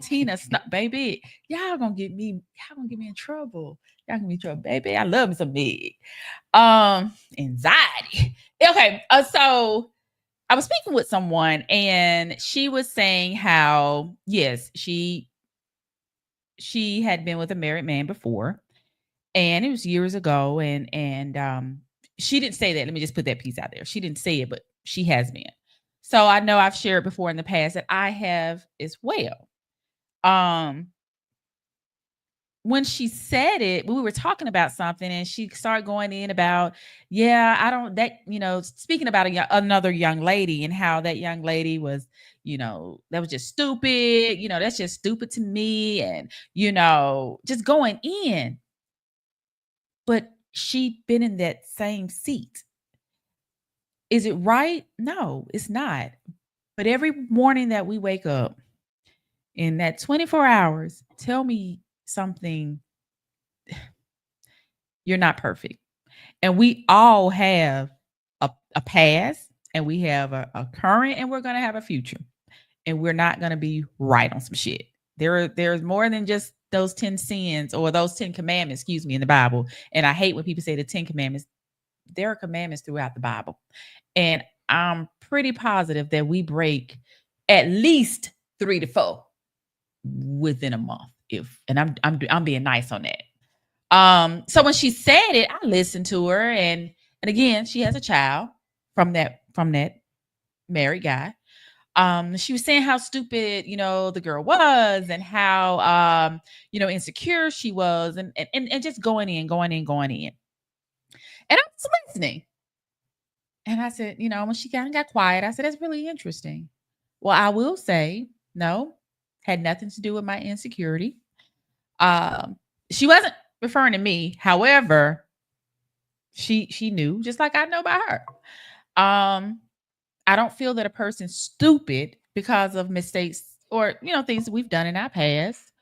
Tina, baby, y'all gonna get me in trouble. Y'all gonna be in trouble, baby. I love me some Meg. Anxiety. Okay, so I was speaking with someone and she was saying how yes, she had been with a married man before, and it was years ago, and she didn't say that. Let me just put that piece out there. She didn't say it, but she has been. So I know I've shared before in the past that I have as well. When she said it, we were talking about something and she started going in about, speaking about another young lady and how that young lady was, that was just stupid. That's just stupid to me. And, just going in. But she'd been in that same seat. Is it right? No, it's not. But every morning that we wake up, in that 24 hours, tell me something. You're not perfect. And we all have a past, and we have a current, and we're going to have a future. And we're not going to be right on some shit. There's more than just those 10 sins or those 10 commandments, in the Bible. And I hate when people say the 10 commandments. There are commandments throughout the Bible. And I'm pretty positive that we break at least 3 to 4 within a month. And I'm being nice on that. So when she said it, I listened to her, and again, she has a child from that married guy. She was saying how stupid, the girl was, and how insecure she was, and just going in. And I was listening. And I said, when she kind of got quiet, I said, that's really interesting. Well, I will say, no, had nothing to do with my insecurity. She wasn't referring to me. However, she knew, just like I know about her. I don't feel that a person's stupid because of mistakes or, things that we've done in our past.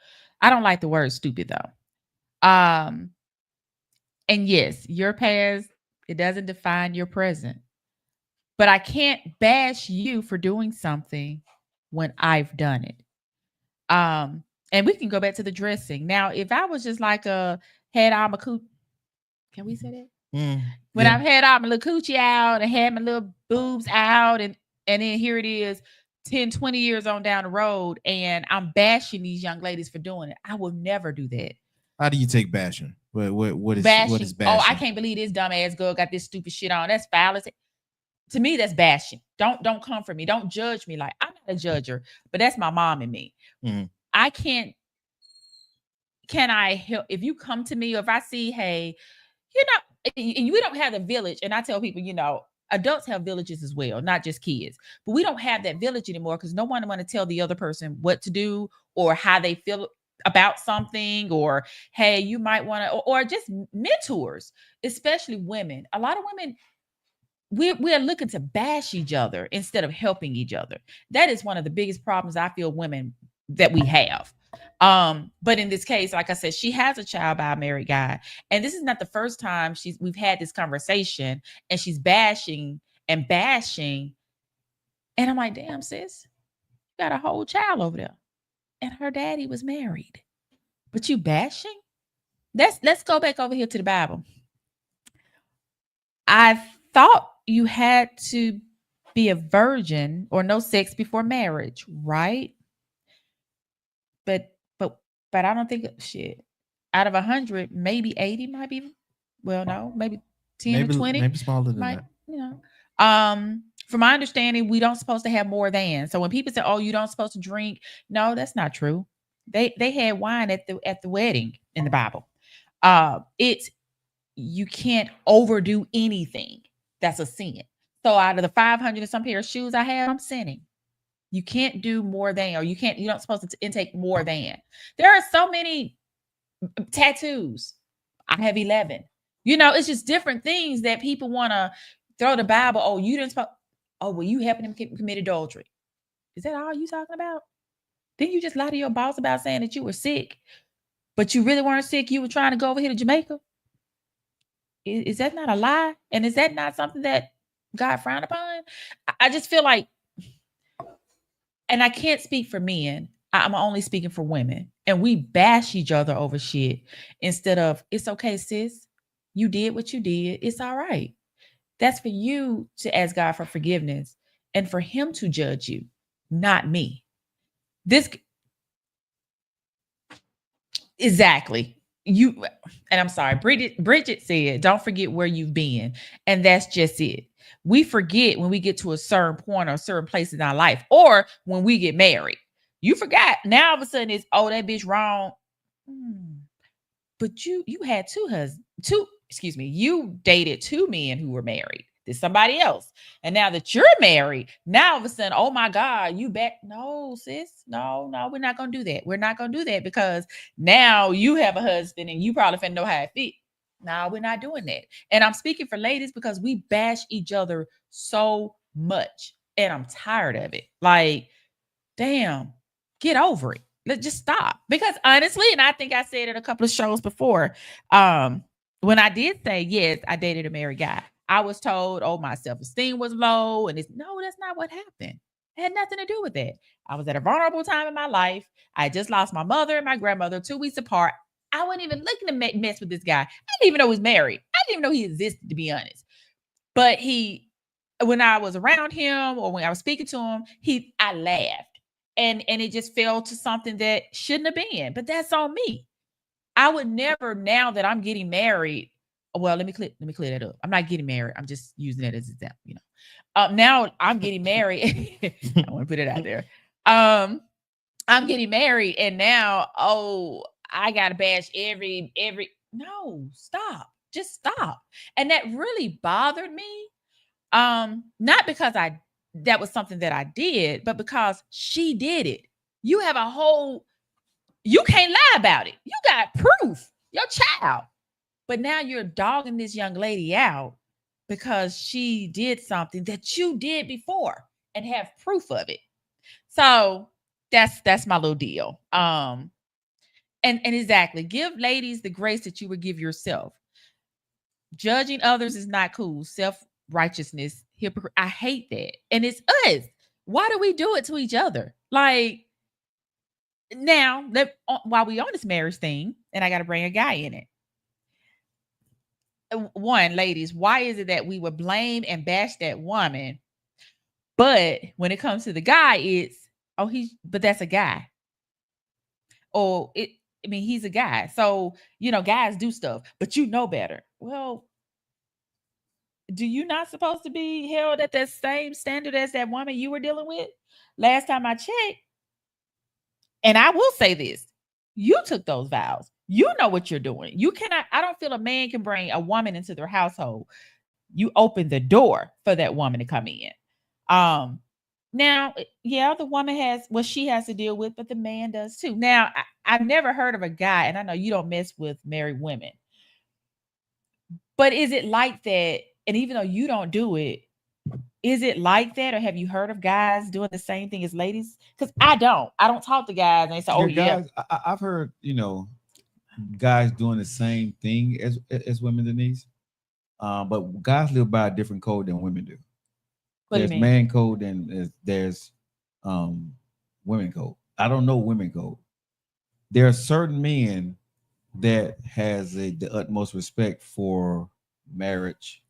I don't like the word stupid, though. And yes, your past, it doesn't define your present. But I can't bash you for doing something when I've done it. And we can go back to the dressing. Now, if I was just like had all my can we say that? When I've had all my little coochie out and had my little boobs out, and then here it is 10, 20 years on down the road, and I'm bashing these young ladies for doing it. I will never do that. How do you take bashing? What is bashing? What is bashing? Oh, I can't believe this dumbass girl got this stupid shit on. That's foul. To me, that's bashing. Don't come for me. Don't judge me. Like, I'm not a judger, but that's my mom and me. Mm-hmm. I can't. Can I help if you come to me, or if I see, hey, and we don't have the village, and I tell people, adults have villages as well, not just kids, but we don't have that village anymore because no one want to tell the other person what to do or how they feel about something, or hey, you might want to, or just mentors, especially women. A lot of women, we're looking to bash each other instead of helping each other. That is one of the biggest problems I feel women that we have. But in this case, like I said, she has a child by a married guy, and this is not the first time we've had this conversation, and she's bashing, and I'm like, damn, sis, you got a whole child over there, and her daddy was married, but you bashing? Let's go back over here to the Bible. I thought you had to be a virgin or no sex before marriage, right? But I don't think shit. Out of 100, maybe 80 might be. Well, no, maybe 10 or 20. Maybe smaller than Might, that. you know. From my understanding, we don't supposed to have more than. So when people say, "Oh, you don't supposed to drink," no, that's not true. They had wine at the wedding in the Bible. It's you can't overdo anything. That's a sin. So out of the 500 and some pair of shoes I have, I'm sinning. You can't do more than, or you're not supposed to intake more than. There are so many tattoos. I have 11. You know, it's just different things that people want to throw the Bible. Oh, you didn't supposed. Oh, well, you helping him commit adultery. Is that all you talking about? Didn't you just lie to your boss about saying that you were sick, but you really weren't sick? You were trying to go over here to Jamaica. Is that not a lie? And is that not something that God frowned upon? I just feel like, and I can't speak for men. I'm only speaking for women. And we bash each other over shit instead of, it's okay, sis. You did what you did. It's all right. That's for you to ask God for forgiveness and for him to judge you, not me. Exactly. And I'm sorry, Bridget said, don't forget where you've been. And that's just it. We forget when we get to a certain point or a certain place in our life, or when we get married. You forgot. Now all of a sudden it's, oh, that bitch wrong. But you had you dated 2 men who were married. There's somebody else. And now that you're married, now all of a sudden, oh my God, you back. No, sis. No, we're not going to do that. We're not going to do that because now you have a husband and you probably finna know how it feels. No, we're not doing that. And I'm speaking for ladies because we bash each other so much. And I'm tired of it. Like, damn, get over it. Let's just stop. Because honestly, and I think I said it a couple of shows before, when I did say, yes, I dated a married guy, I was told, oh, my self-esteem was low. And no, that's not what happened. It had nothing to do with that. I was at a vulnerable time in my life. I just lost my mother and my grandmother 2 weeks apart. I wasn't even looking to mess with this guy. I didn't even know he was married. I didn't even know he existed, to be honest. But when I was around him or when I was speaking to him, I laughed. And it just fell to something that shouldn't have been. But that's on me. I would never, now that I'm getting married, well, let me clear that up. I'm not getting married. I'm just using it as an example, you know. Now I'm getting married. I want to put it out there. I'm getting married, and now, I gotta bash every. No, stop. Just stop. And that really bothered me. Not because that was something that I did, but because she did it. You have you can't lie about it. You got proof. Your child. But now you're dogging this young lady out because she did something that you did before and have proof of it. So that's my little deal. And exactly, give ladies the grace that you would give yourself. Judging others is not cool. Self-righteousness, hypocrite. I hate that. And it's us. Why do we do it to each other? Like, now, while we on this marriage thing, and I got to bring a guy in it. One, ladies, why is it that we would blame and bash that woman, but when it comes to the guy, it's but that's a guy. Or he's a guy, so guys do stuff, but you know better. Well, do you not supposed to be held at that same standard as that woman you were dealing with? Last time I checked, and I will say this, you took those vows. You know what you're doing. You cannot, I don't feel a man can bring a woman into their household. You open the door for that woman to come in. Now, yeah, the woman has what she has to deal with, but the man does too. Now, I've never heard of a guy, and I know you don't mess with married women, but is it like that? And even though you don't do it, is it like that? Or have you heard of guys doing the same thing as ladies? Because I don't talk to guys and they say, guys, I've heard, guys doing the same thing as women, Denise. But guys live by a different code than women do. There's man code and there's women code. I don't know women code. There are certain men that has the utmost respect for marriage,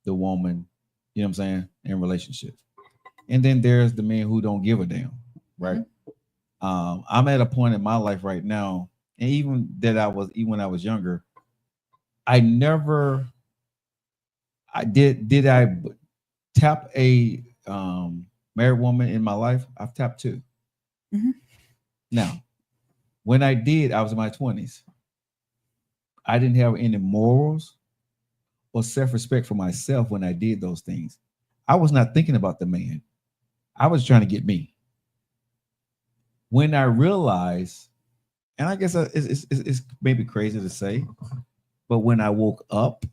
the woman, you know what I'm saying, in relationships. And then there's the men who don't give a damn, right? I'm at a point in my life right now, and even when I was younger, I did I tap a married woman in my life? I've tapped 2. Now, when I did, I was in my 20s. I didn't have any morals or self-respect for myself when I did those things. I was not thinking about the man. I was trying to get me. When I realized, and I guess it's maybe crazy to say, but when I woke up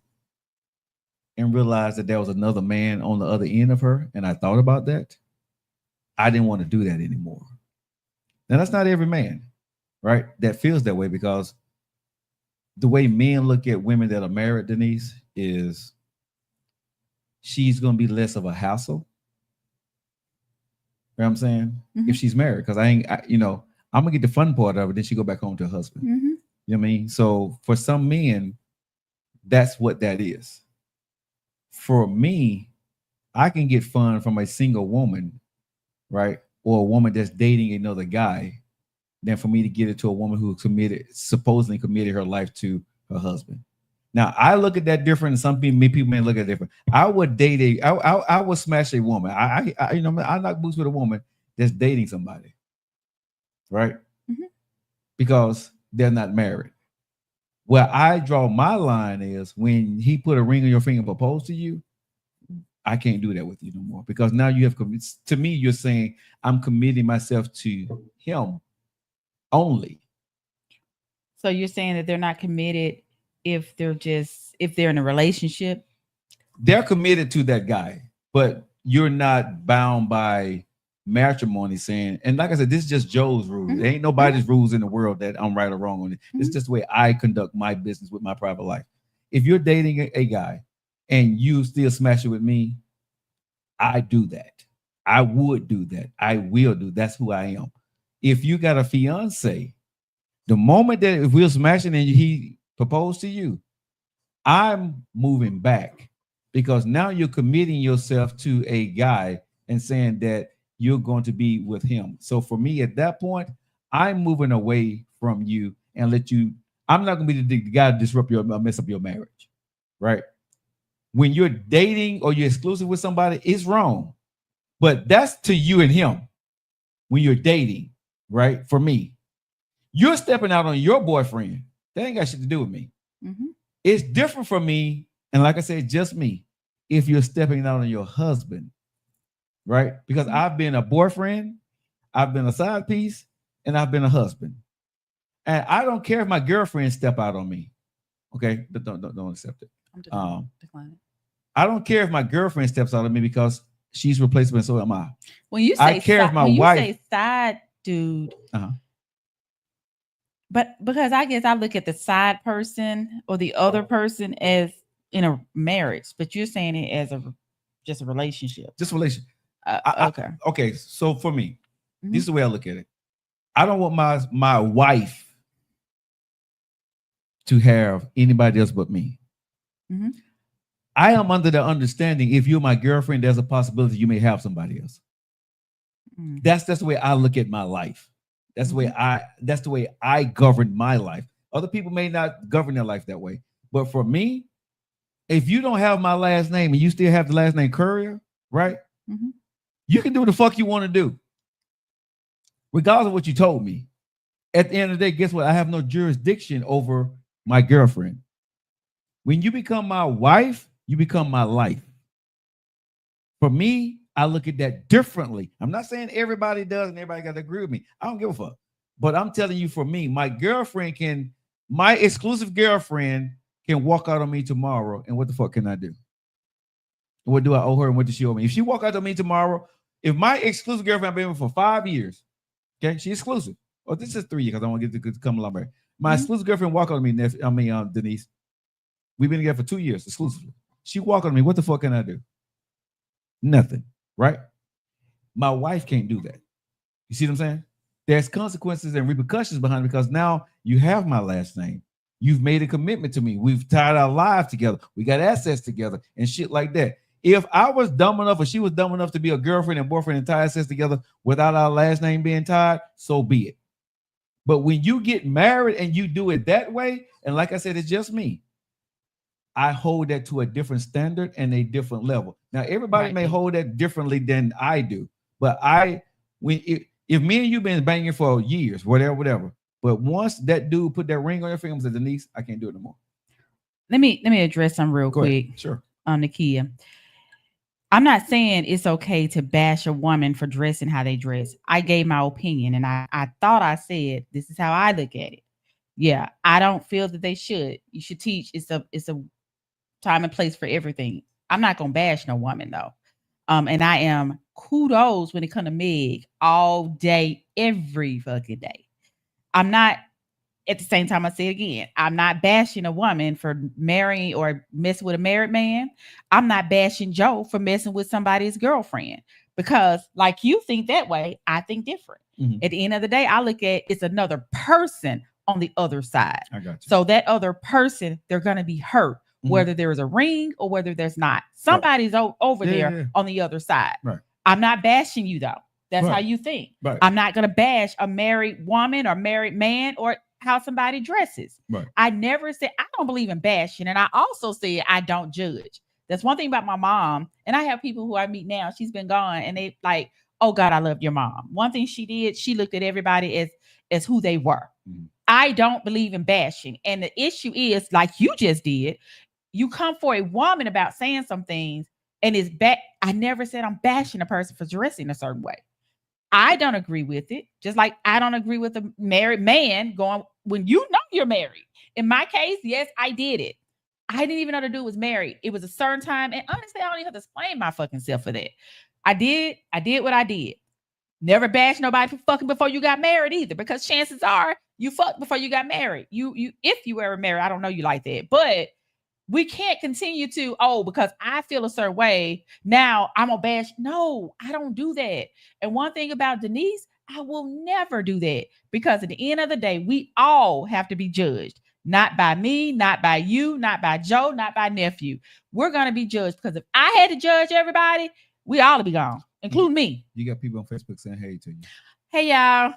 and realized that there was another man on the other end of her, and I thought about that, I didn't want to do that anymore. Now, that's not every man, right, that feels that way, because the way men look at women that are married, Denise, is she's going to be less of a hassle. You know what I'm saying? If she's married, because I'm going to get the fun part of it, then she go back home to her husband. You know what I mean? So for some men, that's what that is. For me, I can get fun from a single woman, right? Or a woman that's dating another guy, than for me to get it to a woman who supposedly committed her life to her husband. Now, I look at that different, and some people may look at it different. I would date I would smash a woman. I knock boots with a woman that's dating somebody, right? Because they're not married. Where I draw my line is when he put a ring on your finger and proposed to you, I can't do that with you no more, because now you have committed. To me, you're saying I'm committing myself to him only. So you're saying that they're not committed if they're in a relationship? They're committed to that guy, but you're not bound by matrimony saying, and like I said, this is just Joe's rules. There ain't nobody's rules in the world that I'm right or wrong on it. It's just the way I conduct my business with my private life. If you're dating a guy and you still smash it with me, I do that. I would do that. I will do. That's who I am. If you got a fiance, the moment that if we're smashing and he proposed to you, I'm moving back, because now you're committing yourself to a guy and saying that you're going to be with him. So for me at that point, I'm moving away from you and I'm not going to be the guy to disrupt mess up your marriage, right? When you're dating or you're exclusive with somebody, it's wrong. But that's to you and him when you're dating, right? For me, you're stepping out on your boyfriend. That ain't got shit to do with me. It's different for me. And like I said, just me. If you're stepping out on your husband, right? Because I've been a boyfriend, I've been a side piece, and I've been a husband. And I don't care if my girlfriend step out on me. Okay, but don't accept it. I'm declining. I don't care if my girlfriend steps out on me, because she's replaceable, so am I. When you say I care if my wife, you say side dude, but because I guess I look at the side person or the other person as in a marriage, but you're saying it as just a relationship. Just a relationship. Okay. Okay. So for me, this is the way I look at it. I don't want my wife to have anybody else but me. I am under the understanding, if you're my girlfriend, there's a possibility you may have somebody else. That's the way I look at my life. That's the way I govern my life. Other people may not govern their life that way. But for me, if you don't have my last name and you still have the last name Courier, right? You can do what the fuck you want to do, regardless of what you told me. At the end of the day, guess what? I have no jurisdiction over my girlfriend. When you become my wife, you become my life. For me, I look at that differently. I'm not saying everybody does and everybody got to agree with me. I don't give a fuck. But I'm telling you, for me, my exclusive girlfriend can walk out on me tomorrow, and what the fuck can I do? What do I owe her, and what does she owe me? If she walk out on me tomorrow, if my exclusive girlfriend I've been with for 5 years, okay, she's exclusive. Oh, this is 3 years because I want to get to come along back. My exclusive girlfriend walk on me, Denise. We've been together for 2 years exclusively. She walk on me. What the fuck can I do? Nothing, right? My wife can't do that. You see what I'm saying? There's consequences and repercussions behind it, because now you have my last name. You've made a commitment to me. We've tied our lives together. We got assets together and shit like that. If I was dumb enough or she was dumb enough to be a girlfriend and boyfriend and tie us together without our last name being tied, so be it. But when you get married and you do it that way, and like I said, it's just me, I hold that to a different standard and a different level. Now, everybody may hold that differently than I do, but if me and you been banging for years, whatever, but once that dude put that ring on your finger and said, Denise, I can't do it no more. Let me address something real quick. Sure. Nakia. I'm not saying it's okay to bash a woman for dressing how they dress. I gave my opinion, and I thought I said this is how I look at it. Yeah, I don't feel that they should. You should teach. It's a time and place for everything. I'm not gonna bash no woman though. And I am kudos when it comes to Meg all day, every fucking day. I'm not. At the same time, I say it again, I'm not bashing a woman for marrying or messing with a married man. I'm not bashing Joe for messing with somebody's girlfriend, because like you think that way, I think different. Mm-hmm. At the end of the day, I look at it's another person on the other side. I got you. So that other person, they're going to be hurt, whether there is a ring or whether there's not. Somebody's over there on the other side. Right. I'm not bashing you though. That's how you think. Right. I'm not going to bash a married woman or married man or how somebody dresses. Right. I never said I don't believe in bashing, and I also said I don't judge. That's one thing about my mom, and I have people who I meet now. She's been gone, and they like, oh God, I love your mom. One thing she did, she looked at everybody as who they were. Mm-hmm. I don't believe in bashing, and the issue is like you just did. You come for a woman about saying some things, and it's bad. I never said I'm bashing a person for dressing a certain way. I don't agree with it. Just like I don't agree with a married man going when you know you're married. In my case, yes, I did it. I didn't even know the dude was married. It was a certain time. And honestly, I don't even have to explain my fucking self for that. I did what I did. Never bash nobody for fucking before you got married either, because chances are you fucked before you got married. You if you ever married, I don't know you like that. But we can't continue to, because I feel a certain way, now I'm gonna bash. No, I don't do that. And one thing about Denise, I will never do that, because at the end of the day, we all have to be judged. Not by me, not by you, not by Joe, not by nephew. We're gonna be judged, because if I had to judge everybody, we all would be gone, including me. You got people on Facebook saying hey to you. Hey, y'all.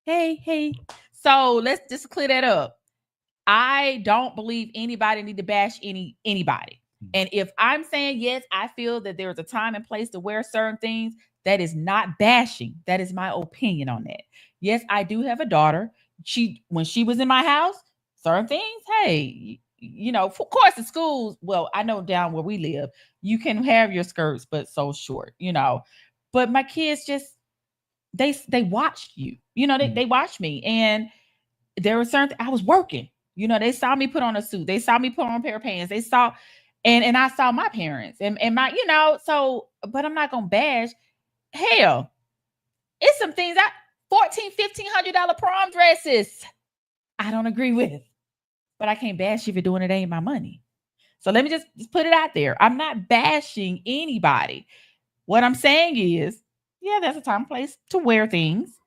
Hey. So let's just clear that up. I don't believe anybody need to bash anybody. And if I'm saying, yes, I feel that there's a time and place to wear certain things, that is not bashing. That is my opinion on that. Yes, I do have a daughter. When she was in my house, certain things, hey, of course in schools, well, I know down where we live, you can have your skirts, but so short, but my kids just, they watched you, they watched me. And there were certain, I was working. They saw me put on a suit. They saw me put on a pair of pants. They saw, and I saw my parents and my, so, but I'm not going to bash. Hell, it's some things $1,400-$1,500 prom dresses I don't agree with, but I can't bash you for doing it. Ain't my money. So let me just put it out there. I'm not bashing anybody. What I'm saying is, yeah, there's a time and place to wear things.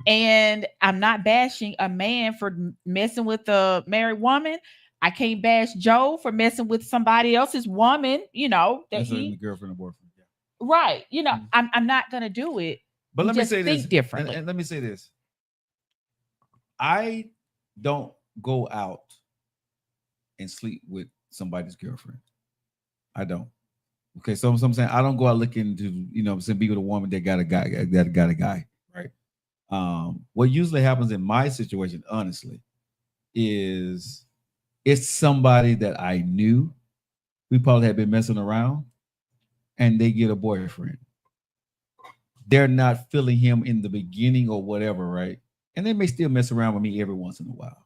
And I'm not bashing a man for messing with a married woman. I can't bash Joe for messing with somebody else's woman, That's a girlfriend or boyfriend. Yeah. Right. I'm not going to do it. But let me say this differently. And let me say this. I don't go out and sleep with somebody's girlfriend. I don't. Okay. So I'm saying I don't go out looking to, be with a woman that got a guy. Right. What usually happens in my situation, honestly, is it's somebody that I knew. We probably had been messing around, and they get a boyfriend. They're not feeling him in the beginning or whatever, right? And they may still mess around with me every once in a while.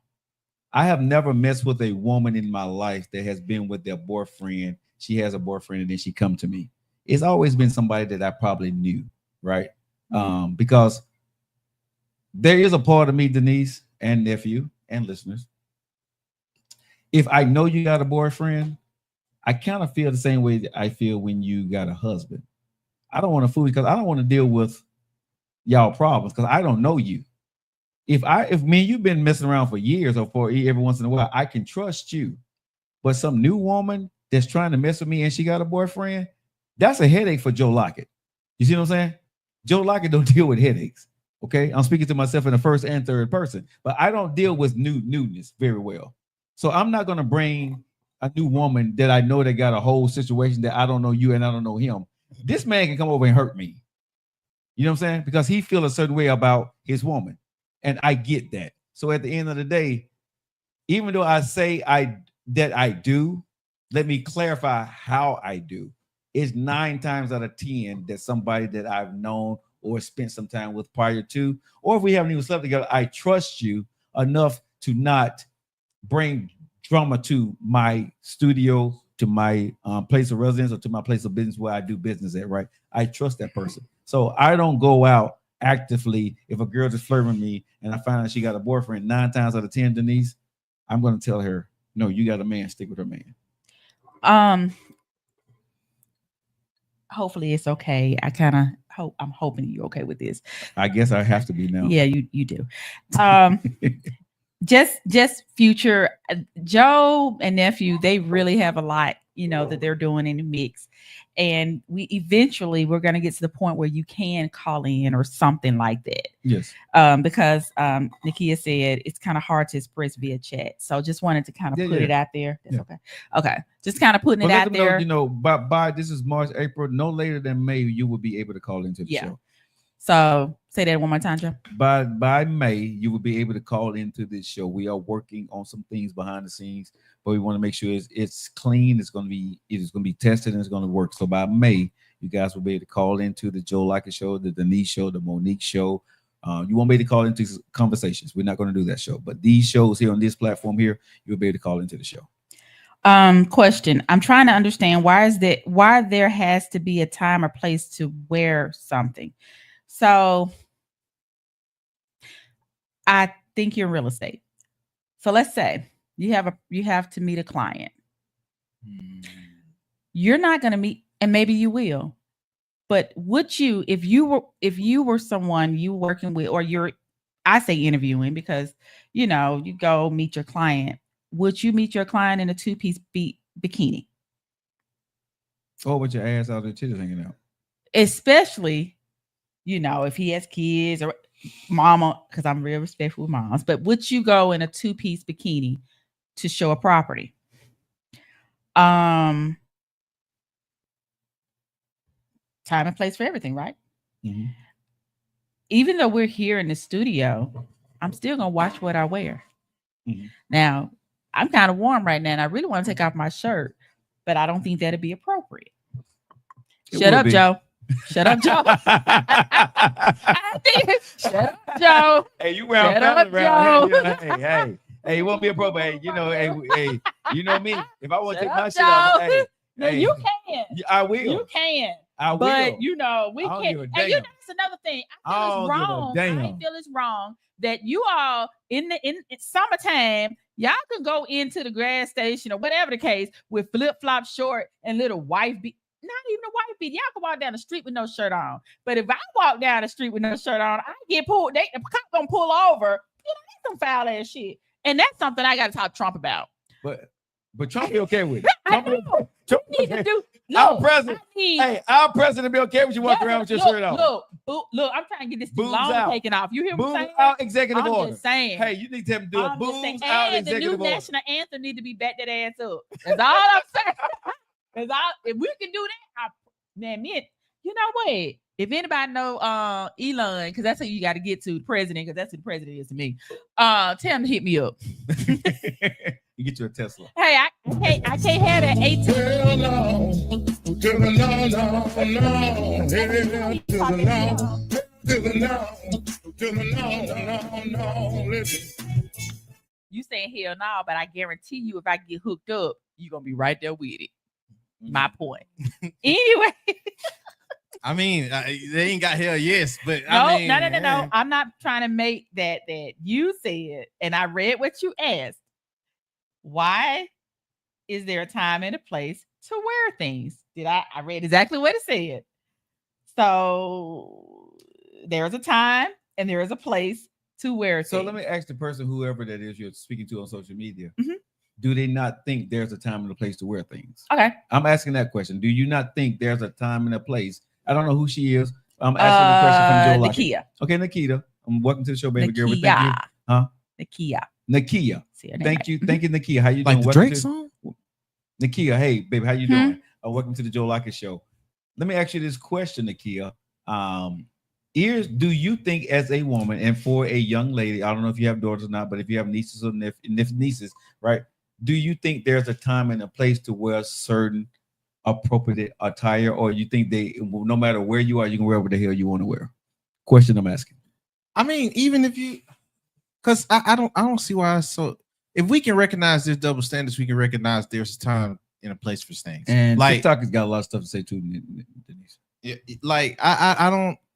I have never messed with a woman in my life that has been with their boyfriend. She has a boyfriend, and then she come to me. It's always been somebody that I probably knew, right? Because there is a part of me, Denise and nephew and listeners. If I know you got a boyfriend, I kind of feel the same way that I feel when you got a husband. I don't want to fool you because I don't want to deal with y'all problems because I don't know you. If me and you've been messing around for years or for every once in a while, I can trust you. But some new woman that's trying to mess with me and she got a boyfriend, That's a headache for Joe Lockett. You see what I'm saying? Joe Lockett don't deal with headaches. Okay, I'm speaking to myself in the first and third person, but I don't deal with newness very well. So I'm not gonna bring a new woman that I know that got a whole situation that I don't know you and I don't know him. This man can come over and hurt me. You know what I'm saying? Because he feels a certain way about his woman, and I get that. So at the end of the day, even though I say that I do, let me clarify how I do. It's 9 times out of 10 that somebody that I've known or spent some time with prior to, or if we haven't even slept together, I trust you enough to not bring drama to my studio, to my place of residence, or to my place of business where I do business at, right? I trust that person. So I don't go out actively. If a girl just flirting with me and I find out she got a boyfriend, 9 times out of 10, Denise, I'm going to tell her, no, you got a man, stick with her man. Hopefully it's okay. I'm hoping you're okay with this. I guess I have to be now. Yeah, you do. Just future Joe and nephew, they really have a lot, that they're doing in the mix. And we're going to get to the point where you can call in or something like that. Yes. Because Nakia said it's kind of hard to express via chat. So just wanted to kind of put it out there. That's okay. Okay. Just kind of putting it out there. By this is March, April, no later than May, you will be able to call into the show. So say that one more time, Joe. By May, you will be able to call into this show. We are working on some things behind the scenes, but we want to make sure it's clean. It is going to be tested and it's going to work. So by May, you guys will be able to call into the Joe Lockett show, the Denise show, the Monique show. You won't be able to call into conversations. We're not going to do that show, but these shows here on this platform here, you'll be able to call into the show. Question. I'm trying to understand why there has to be a time or place to wear something. So I think you're in real estate. So let's say you have to meet a client. You're not going to meet, and maybe you will, but would you, if you were someone you working with, or I say interviewing because, you go meet your client, would you meet your client in a 2-piece bikini? Or with your ass out there, titties hanging out? Especially, if he has kids or mama, because I'm real respectful with moms, but would you go in a 2-piece bikini to show a property? Time and place for everything, right? Mm-hmm. Even though we're here in the studio, I'm still going to watch what I wear. Mm-hmm. Now, I'm kind of warm right now, and I really want to take off my shirt, but I don't think that'd be appropriate. Shut up, Joe. Shut up, Joe. Shut up, Joe. Hey, you wear a around. Hey, it won't be appropriate. Hey, you know me. If I want to take my shit off, you can. I will. You can. I will. But we can. And that's another thing. I feel it's wrong. I feel it's wrong that you all in summertime, y'all can go into the gas station or whatever the case with flip-flop short and little wife beat. Not even a white beat. Y'all can walk down the street with no shirt on. But if I walk down the street with no shirt on, I get pulled. The cop gonna pull over. That's some foul ass shit. And that's something I gotta talk to Trump about. But Trump be okay with it. Trump need to do. Our president be okay with you walking around with your shirt off. Look, I'm trying to get this Boobs long out. taken off. You hear what I'm saying? Out executive order. I'm just saying. Hey, you need to do a boobs out and executive order. The new national anthem need to be back that ass up. That's all I'm saying. If we can do that, you know what? If anybody know Elon, because that's who you got to get to, the president, because that's who the president is to me. Tell him to hit me up. You get you a Tesla. Hey, I can't have that 18. You saying hell no, but I guarantee you, if I get hooked up, you're gonna be right there with it. My point. Anyway. I mean, they ain't got hell yes, but no. I'm not trying to make that you said, and I read what you asked. Why is there a time and a place to wear things? I read exactly what it said. So there is a time and there is a place to wear things. So let me ask the person, whoever that is you're speaking to on social media. Mm-hmm. do they not think there's a time and a place to wear things? Okay. I'm asking that question. Do you not think there's a time and a place? I don't know who she is. I'm asking the question from Joe Lockett. Nakia. Okay, Nikita. Welcome to the show, baby girl. Thank you. Nakia. Huh? Nakia. Nakia. See her name Thank right. you. Thank you, Nakia. How you Like doing? the Welcome Drake to- song? Nakia, hey, baby, how you doing? Welcome to the Joe Lockett Show. Let me ask you this question, Nakia. Do you think as a woman and for a young lady, I don't know if you have daughters or not, but if you have nieces or nieces, right? Do you think there's a time and a place to wear certain appropriate attire, or you think no matter where you are, you can wear whatever the hell you want to wear? Question I'm asking. I mean, even if you, because I don't see why. So if we can recognize there's double standards, we can recognize there's a time and a place for things. And like TikTok has got a lot of stuff to say too, Denise. like I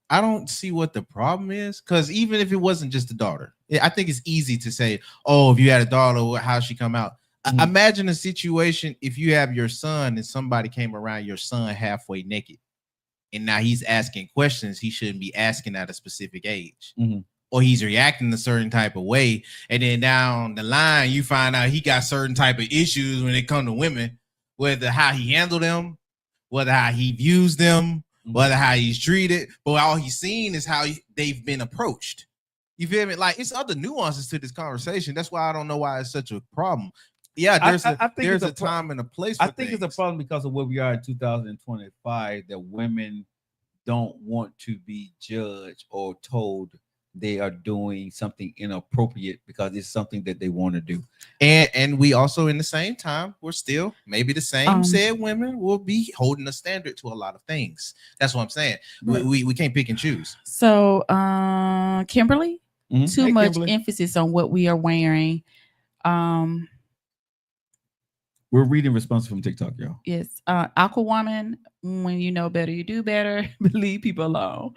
don't see what the problem is, because even if it wasn't just a daughter, I think it's easy to say, oh, if you had a daughter, how she come out. Imagine a situation if you have your son and somebody came around your son halfway naked, and now he's asking questions he shouldn't be asking at a specific age, or he's reacting a certain type of way, and then down the line you find out he got certain type of issues when it comes to women, whether how he handled them, whether how he views them, whether how he's treated, but all he's seen is how they've been approached. You feel me? Like, it's other nuances to this conversation. That's why I don't know why it's such a problem. Yeah, there's a time and a place for I think it's a problem because of where we are in 2025, that women don't want to be judged or told they are doing something inappropriate because it's something that they want to do. And we also, in the same time, we're still maybe the same said women will be holding a standard to a lot of things. That's what I'm saying. We can't pick and choose. So Kimberly, too much Kimberly. emphasis on what we are wearing. We're reading responses from TikTok, y'all. Yes. Aquawoman, when you know better, you do better. Leave people alone.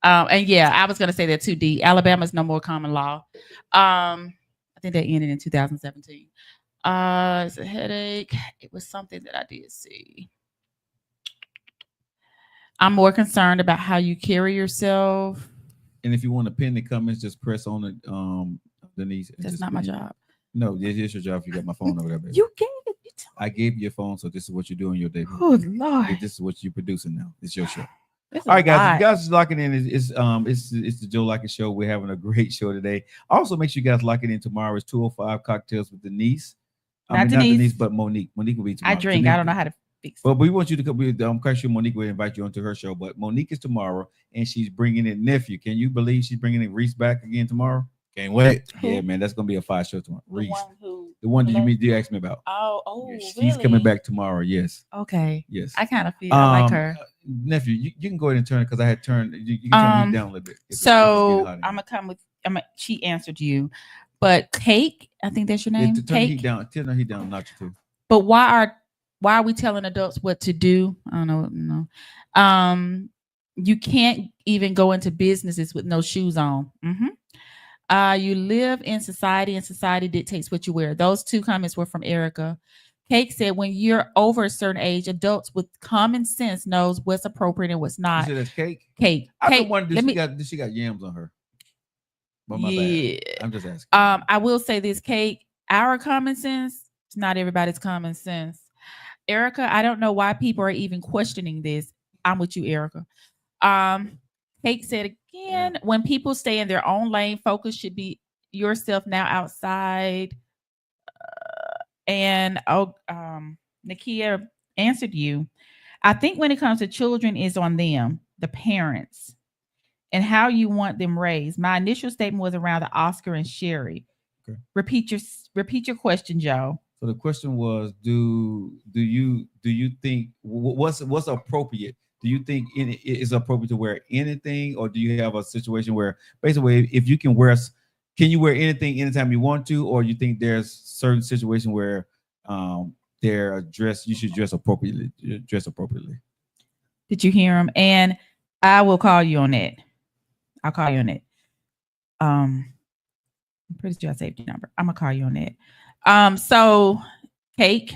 And yeah, I was gonna say that too. Alabama's no more common law. I think that ended in 2017. It's a headache. It was something that I did see. I'm more concerned about how you carry yourself. And if you want to pin the comments, just press on it, Denise. That's not my job. No, it is your job if you got my phone over there, baby. You gave it. I gave you your phone, so this is what you're doing your day. Oh Lord. This is what you're producing now. It's your show. It's All right, guys. lot. If you guys are locking in, it's the Joe Lockett Show. We're having a great show today. Also, make sure you guys lock it in tomorrow. It's 205 Cocktails with Denise. Not Denise, but Monique. Monique will be tomorrow. I drink. Denise, I don't know how to fix it. Well, we want you to come. I'm quite sure Monique will invite you onto her show. But Monique is tomorrow, and she's bringing in nephew. Can you believe she's bringing in Reese back again tomorrow? Can't wait. Yeah, man, that's gonna be a fire show tomorrow. The Reese, one who the one that you asked me about. Oh, Yes, really? she's coming back tomorrow. Yes, Okay. yes. I kind of feel I like her. Nephew, you can go ahead and turn it because I had turned. You can turn me down a little bit. So I'm gonna come with. She answered you, but Cake. I think that's your name. Turn the Cake. heat down. Turn the heat down a notch or two. But why are we telling adults what to do? I don't know. No. You can't even go into businesses with no shoes on. You live in society, and society dictates what you wear. Those two comments were from Erica. Cake said, when you're over a certain age, adults with common sense knows what's appropriate and what's You not. said that's Cake. Cake. I've Cake. been wondering, Let me. she got yams on her. But my Yeah. bad. I'm just asking. I will say this, Cake. Our common sense is not everybody's common sense. Erica, I don't know why people are even questioning this. I'm with you, Erica. Cake said again, when people stay in their own lane, focus should be yourself now outside. Nakia answered you. I think when it comes to children, is on them, the parents, and how you want them raised. My initial statement was around the Oscar and Sherry. Okay. Repeat your question, Joe. So the question was, do you think what's appropriate? Do you think it is appropriate to wear anything, or do you have a situation where basically if you can wear, can you wear anything anytime you want to, or you think there's certain situation where they're dressed, you should dress appropriately? Did you hear him? And I will call you on that. I'll call you on that. I'm pretty sure I saved your number. I'm gonna call you on that. So Cake,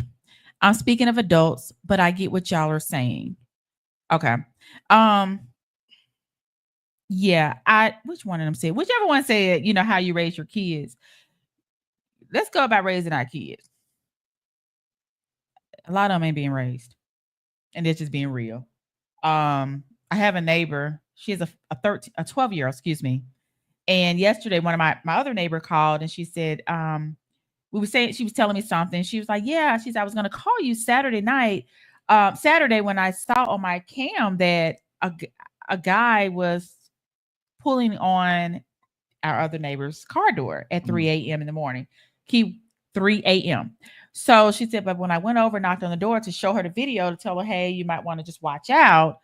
I'm speaking of adults, but I get what y'all are saying. Okay. Yeah, which one of them said? Whichever one said, how you raise your kids. Let's go about raising our kids. A lot of them ain't being raised, and they're just being real. I have a neighbor. She has a 12-year-old, excuse me. And yesterday, one of my other neighbor called, and she said, we were saying, she was telling me something. She was like, yeah, she said, I was going to call you Saturday night. Saturday when I saw on my cam that a guy was pulling on our other neighbor's car door at 3 a.m. in the morning. 3 a.m. So she said, but when I went over, knocked on the door to show her the video to tell her, hey, you might want to just watch out.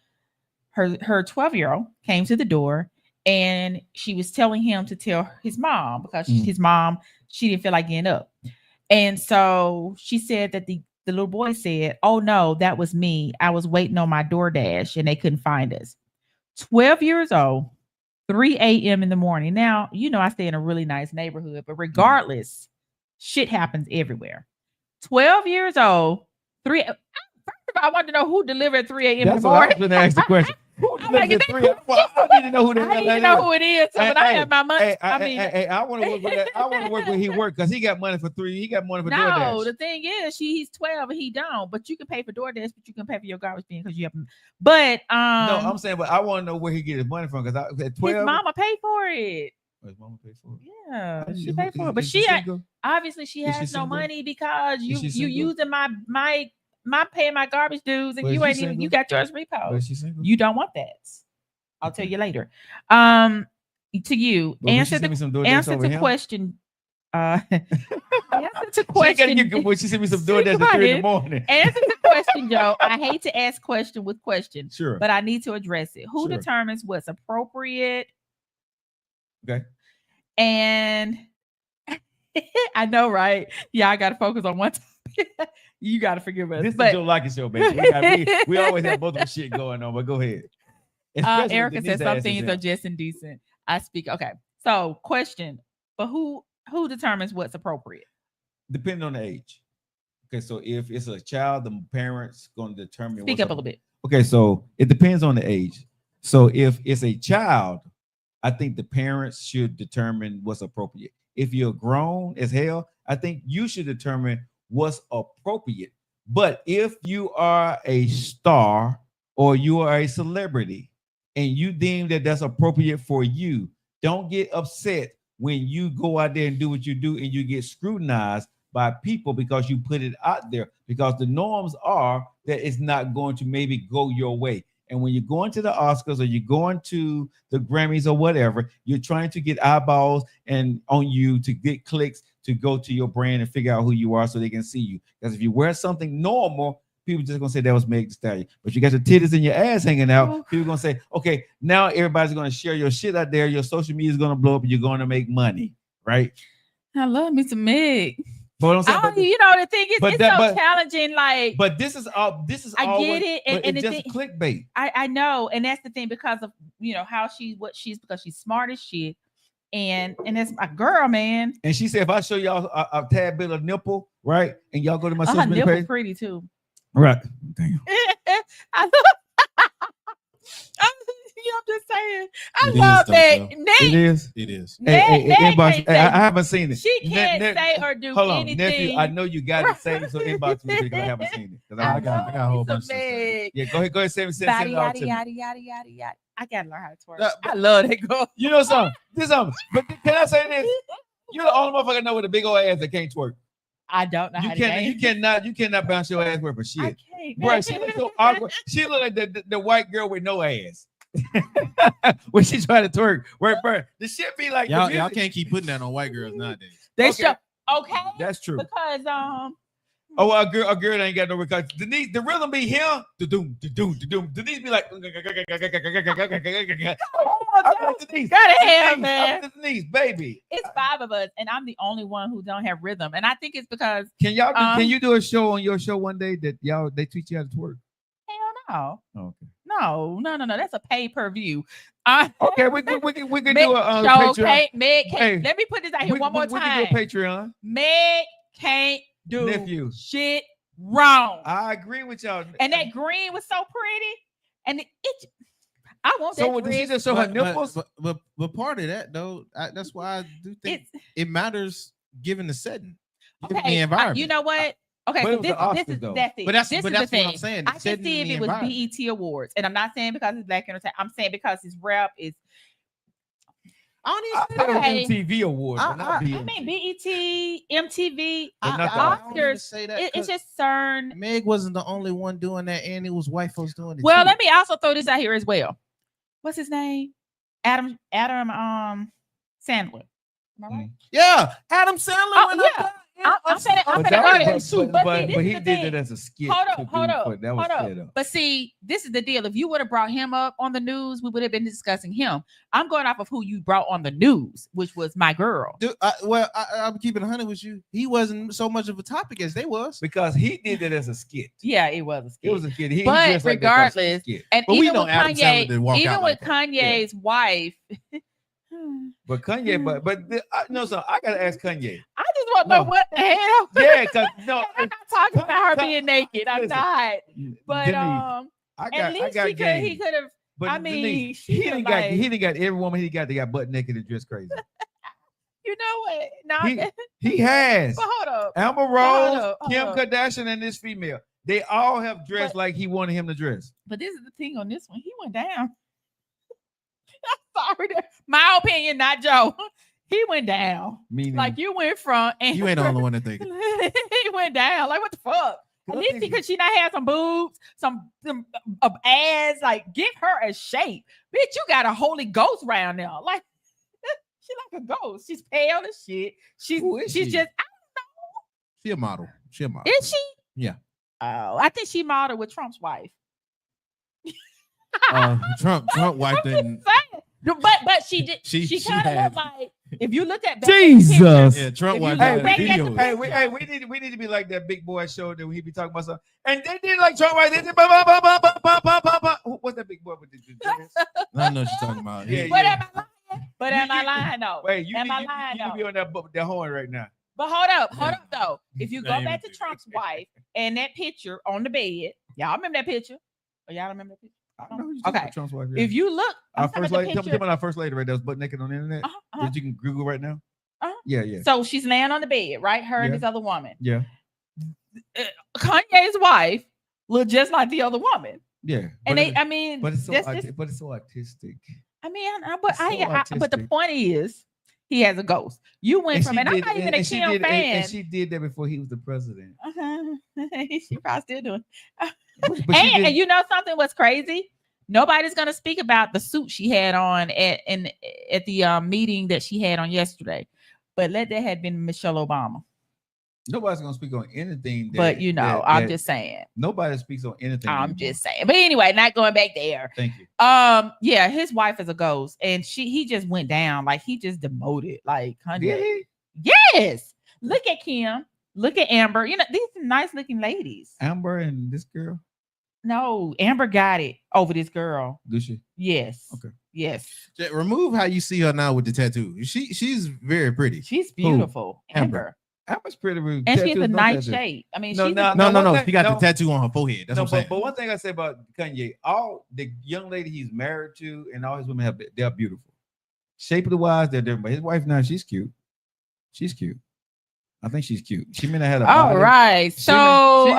Her 12-year-old came to the door and she was telling him to tell his mom because his mom, she didn't feel like getting up. And so she said that the little boy said, oh no, that was me. I was waiting on my DoorDash and they couldn't find us. 12 years old, 3 a.m. in the morning. Now, you know, I stay in a really nice neighborhood, but regardless, shit happens everywhere. 12 years old, first of all, I wanted to know who delivered at 3 a.m. in the morning. I was going to ask the question. Who delivered at 3 a.m.? I need to know who the I didn't know who it is. So when I have my money, I want to work with that. I want to work where he worked because he got money for three. He got money for DoorDash. No, the thing is, he's 12 and he don't. But you can pay for DoorDash, but you can pay for your garbage bin because you have. But no, I'm saying, but I want to know where he get his money from because at 12, his mama paid for it. His mama paid for it. Yeah, she paid for it, but she obviously she has no money because you using my paying my garbage dues and you ain't even you got yours repo. You don't want that. I'll tell you later. To you, answer the question. Answer the question. She sent me some DoorDash at 3 in the morning. Answer the question, Joe. I hate to ask question with question, sure, but I need to address it. Who determines what's appropriate? Okay. And I know, right? Yeah, I got to focus on one topic. You got to forgive us. This is Joe Lockett show, baby. We always have multiple shit going on, but go ahead. Erica says some things are just indecent. I speak. Okay. So question, but who determines what's appropriate? Depending on the age. Okay. So if it's a child, the parents going to determine. Speak up a little bit. Okay. So it depends on the age. So if it's a child, I think the parents should determine what's appropriate. If you're grown as hell, I think you should determine what's appropriate. But if you are a star or you are a celebrity and you deem that that's appropriate for you, don't get upset when you go out there and do what you do and you get scrutinized by people because you put it out there, because the norms are that it's not going to maybe go your way. And when you're going to the Oscars or you're going to the Grammys or whatever, you're trying to get eyeballs and on you to get clicks to go to your brand and figure out who you are so they can see you. Because if you wear something normal, people just gonna say that was Meg Thee Stallion. But you got your titties and your ass hanging out, people gonna say, okay, now everybody's gonna share your shit out there. Your social media is gonna blow up and you're gonna make money, right? I love me some Meg. But I'm saying, you know, the thing is, it's so challenging. Like, but this is all. I get it, and it's just clickbait. I know, and that's the thing because of how because she's smart as shit, and it's my girl, man. And she said, if I show y'all a tad bit of nipple, right, and y'all go to my social media page, pretty too, right? Damn. I'm just saying. I love that. It is. Inbox. I haven't seen it. She can't say or do anything. Nephew, I know you got it saved, so inbox me because I haven't seen it. I got a whole bunch of stuff. Yeah, go ahead, send it out to me. Yada. I gotta learn how to twerk. I love that girl. You know something? But can I say this? You're the only motherfucker know with a big old ass that can't twerk. I don't know how to dance. You cannot bounce your ass worth for shit. I can't. Bro, she looks so awkward. She look like the white girl with no ass. When she try to twerk, bro, the shit be like y'all can't keep putting that on white girls nowadays. Okay, that's true. Because a girl ain't got no record. The rhythm be here. Denise be like, gotta have, man. Denise, baby. It's 5 of us, and I'm the only one who don't have rhythm. And I think it's because can you do a show on your show one day that they teach you how to twerk? Hell no. Oh, okay. No. That's a pay-per-view. Okay, we can do a Patreon. Okay, Meg can't. Let me put this out here one more time. We can do a Patreon. Meg can't do Nephew. shit wrong. I agree with y'all. And that green was so pretty, and I want that. So did she just show her nipples? But part of that though, that's why I do think it matters given the setting, given the environment. You know what? Okay, But so it was this the Oscars, is though. that's it. But that's this but is that's the what thing. I'm saying. I can Setting see if the it was environment. BET Awards, and I'm not saying because it's Black Entertainment. I'm saying because his rap is. I don't even I say said that. Okay. MTV Awards, but not I BET. I mean, BET, MTV, But not the I don't even Oscars. say that. It's 'cause just certain. Meg wasn't the only one doing that, and it was white folks doing it. Well, too. let me also throw this out here as well. What's his name? Adam Sandler. Am I right? Yeah, Adam Sandler. Oh, went yeah. up I'm saying I'm But, finna go there. but But see, this he is the did thing. it as a skit. Hold to up, do hold up, for- That was hold up. set up. But see, this is the deal. If you would have brought him up on the news, we would have been discussing him. I'm going off of who you brought on the news, which was my girl. Dude, I'm keeping 100 with you. He wasn't so much of a topic as they was. Because he did it as a skit. Yeah, it was a skit. It was a skit. He But dressed like that as a regardless, skit. and But we even know with Adam Sandler didn't walk Kanye, even out with like that. Kanye's wife, But Kanye, so I gotta ask Kanye. I just want to know No. what the hell. Yeah, because no, I'm not talking about her Con- being naked. I'm listen, not. But Denise, at I least got he game. could have. But I mean, Denise, she he could didn't like, got every woman he got. They got butt naked and dressed crazy. you know what? No, He- He has but hold up. Amber hold Rose, up, hold Kim up. Kardashian, and this female. They all have dressed But- like he wanted him to dress. But this is the thing on this one. He went down. I'm sorry. My opinion, not Joe. He went down. Meaning, Like you went from and You ain't the only one that think it. he went down. Like what the fuck? At I least think- because she not had some boobs, some ass. Like give her a shape, bitch. You got a Holy Ghost round now. Like she like a ghost. She's pale as shit. Who is She's she? just She a model. She a model. is she? Yeah. Oh, I think she modeled with Trump's wife. Trump wife didn't. But she did. She- She she kind of had- looked like if you look at that Jesus. picture, Yeah, Trump If wife you had look back at the videos. picture- we need to be like that big boy show that he be talking about something. And they did like Trump right. They did ba, ba, ba, ba, ba, ba, ba, ba, ba. What's that big boy with the dress? I know what you're talking about. Yeah, But yeah. am I lying? But am I lying though? Wait, you Am I need lying to though? be on that horn right now. But hold up though. If you go Damn. back to Trump's wife and that picture on the bed, y'all remember that picture? Or y'all remember that picture? I know who you're Okay. talking about, Trump's wife. Yeah. If you look, I'm Our talking first about lady, the tell me picture. about our first lady right there was butt naked on the internet. That you can Google right now. Uh-huh. Yeah, yeah, So she's laying on the bed, right? Her and Yeah. this other woman. yeah, Kanye's wife looked just like the other woman. yeah. And But I mean, but it's so that's just, but it's so artistic. I mean, It's so but the artistic. point is, he has a ghost. You went from, and I'm not even a she Kim did, fan. and she did that before he was the president. She probably still doing. But she did- And you know something was crazy? Nobody's gonna speak about the suit she had on at the meeting that she had on yesterday. But let that had been Michelle Obama. nobody's gonna speak on anything. But you know, I'm just saying. nobody speaks on anything. I'm anymore. just saying. But anyway, not going back there. Thank you. Yeah, his wife is a ghost, and he just went down, like he just demoted, like Kanye. Did he? Yes. Look at Kim. Look at Amber. You know, these are nice looking ladies. Amber and this girl. No, Amber got it over this girl. Do she? Yes. Okay. Yes. Remove how you see her now with the tattoo. She's very pretty. She's beautiful. Amber. Amber's pretty. With And she has tattoos, a no nice tattoos. shape. I mean, No, she's no, a, No. one She got thing- the tattoo on her forehead. That's No, what I'm saying. but one thing I say about Kanye, all the young lady he's married to and all his women they're beautiful. Shapely wise, they're different. But his wife now, she's cute. She's cute. I think she's cute. She may not have a all body. right. She So is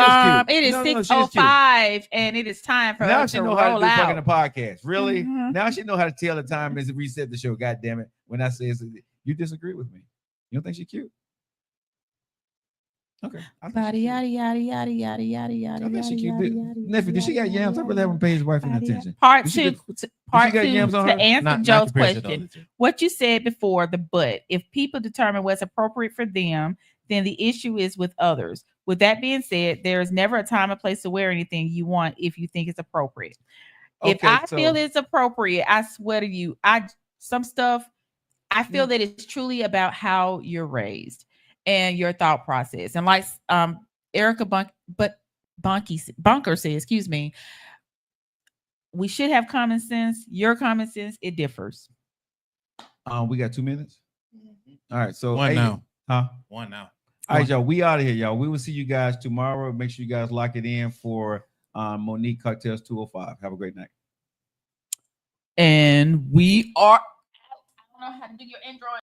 cute. it is No, she is 6:05 and it is time for Now us she to know how to roll do fucking the out. podcast. Really? Mhm. Now she know how to tell the time and reset the show. God damn it. When I say you disagree with me. You don't think she's cute? Okay. I think Yada she's cute. yada yada yada yada yada yada. I think she yada, cute. yada, Nephew, did she got yada, yams? I really haven't paid his wife any yada, attention. Part Did she two. get- Part got two yams on to her? answer Not Joe's compared to the question. other two. What you said before the but, if people determine what's appropriate for them, then the issue is with others. With that being said, there is never a time or place to wear anything you want if you think it's appropriate. If Okay, I so- feel it's appropriate, I swear to you, some stuff I feel that it's truly about how you're raised and your thought process. And like Erica Bunker says, excuse me, we should have common sense. Your common sense, it differs. We got 2 minutes. All right. So One hey, now. Huh? One now. All right, y'all. We out of here, y'all. We will see you guys tomorrow. Make sure you guys lock it in for Monique Cocktails 205. Have a great night. And we are. I don't know how to do your Android.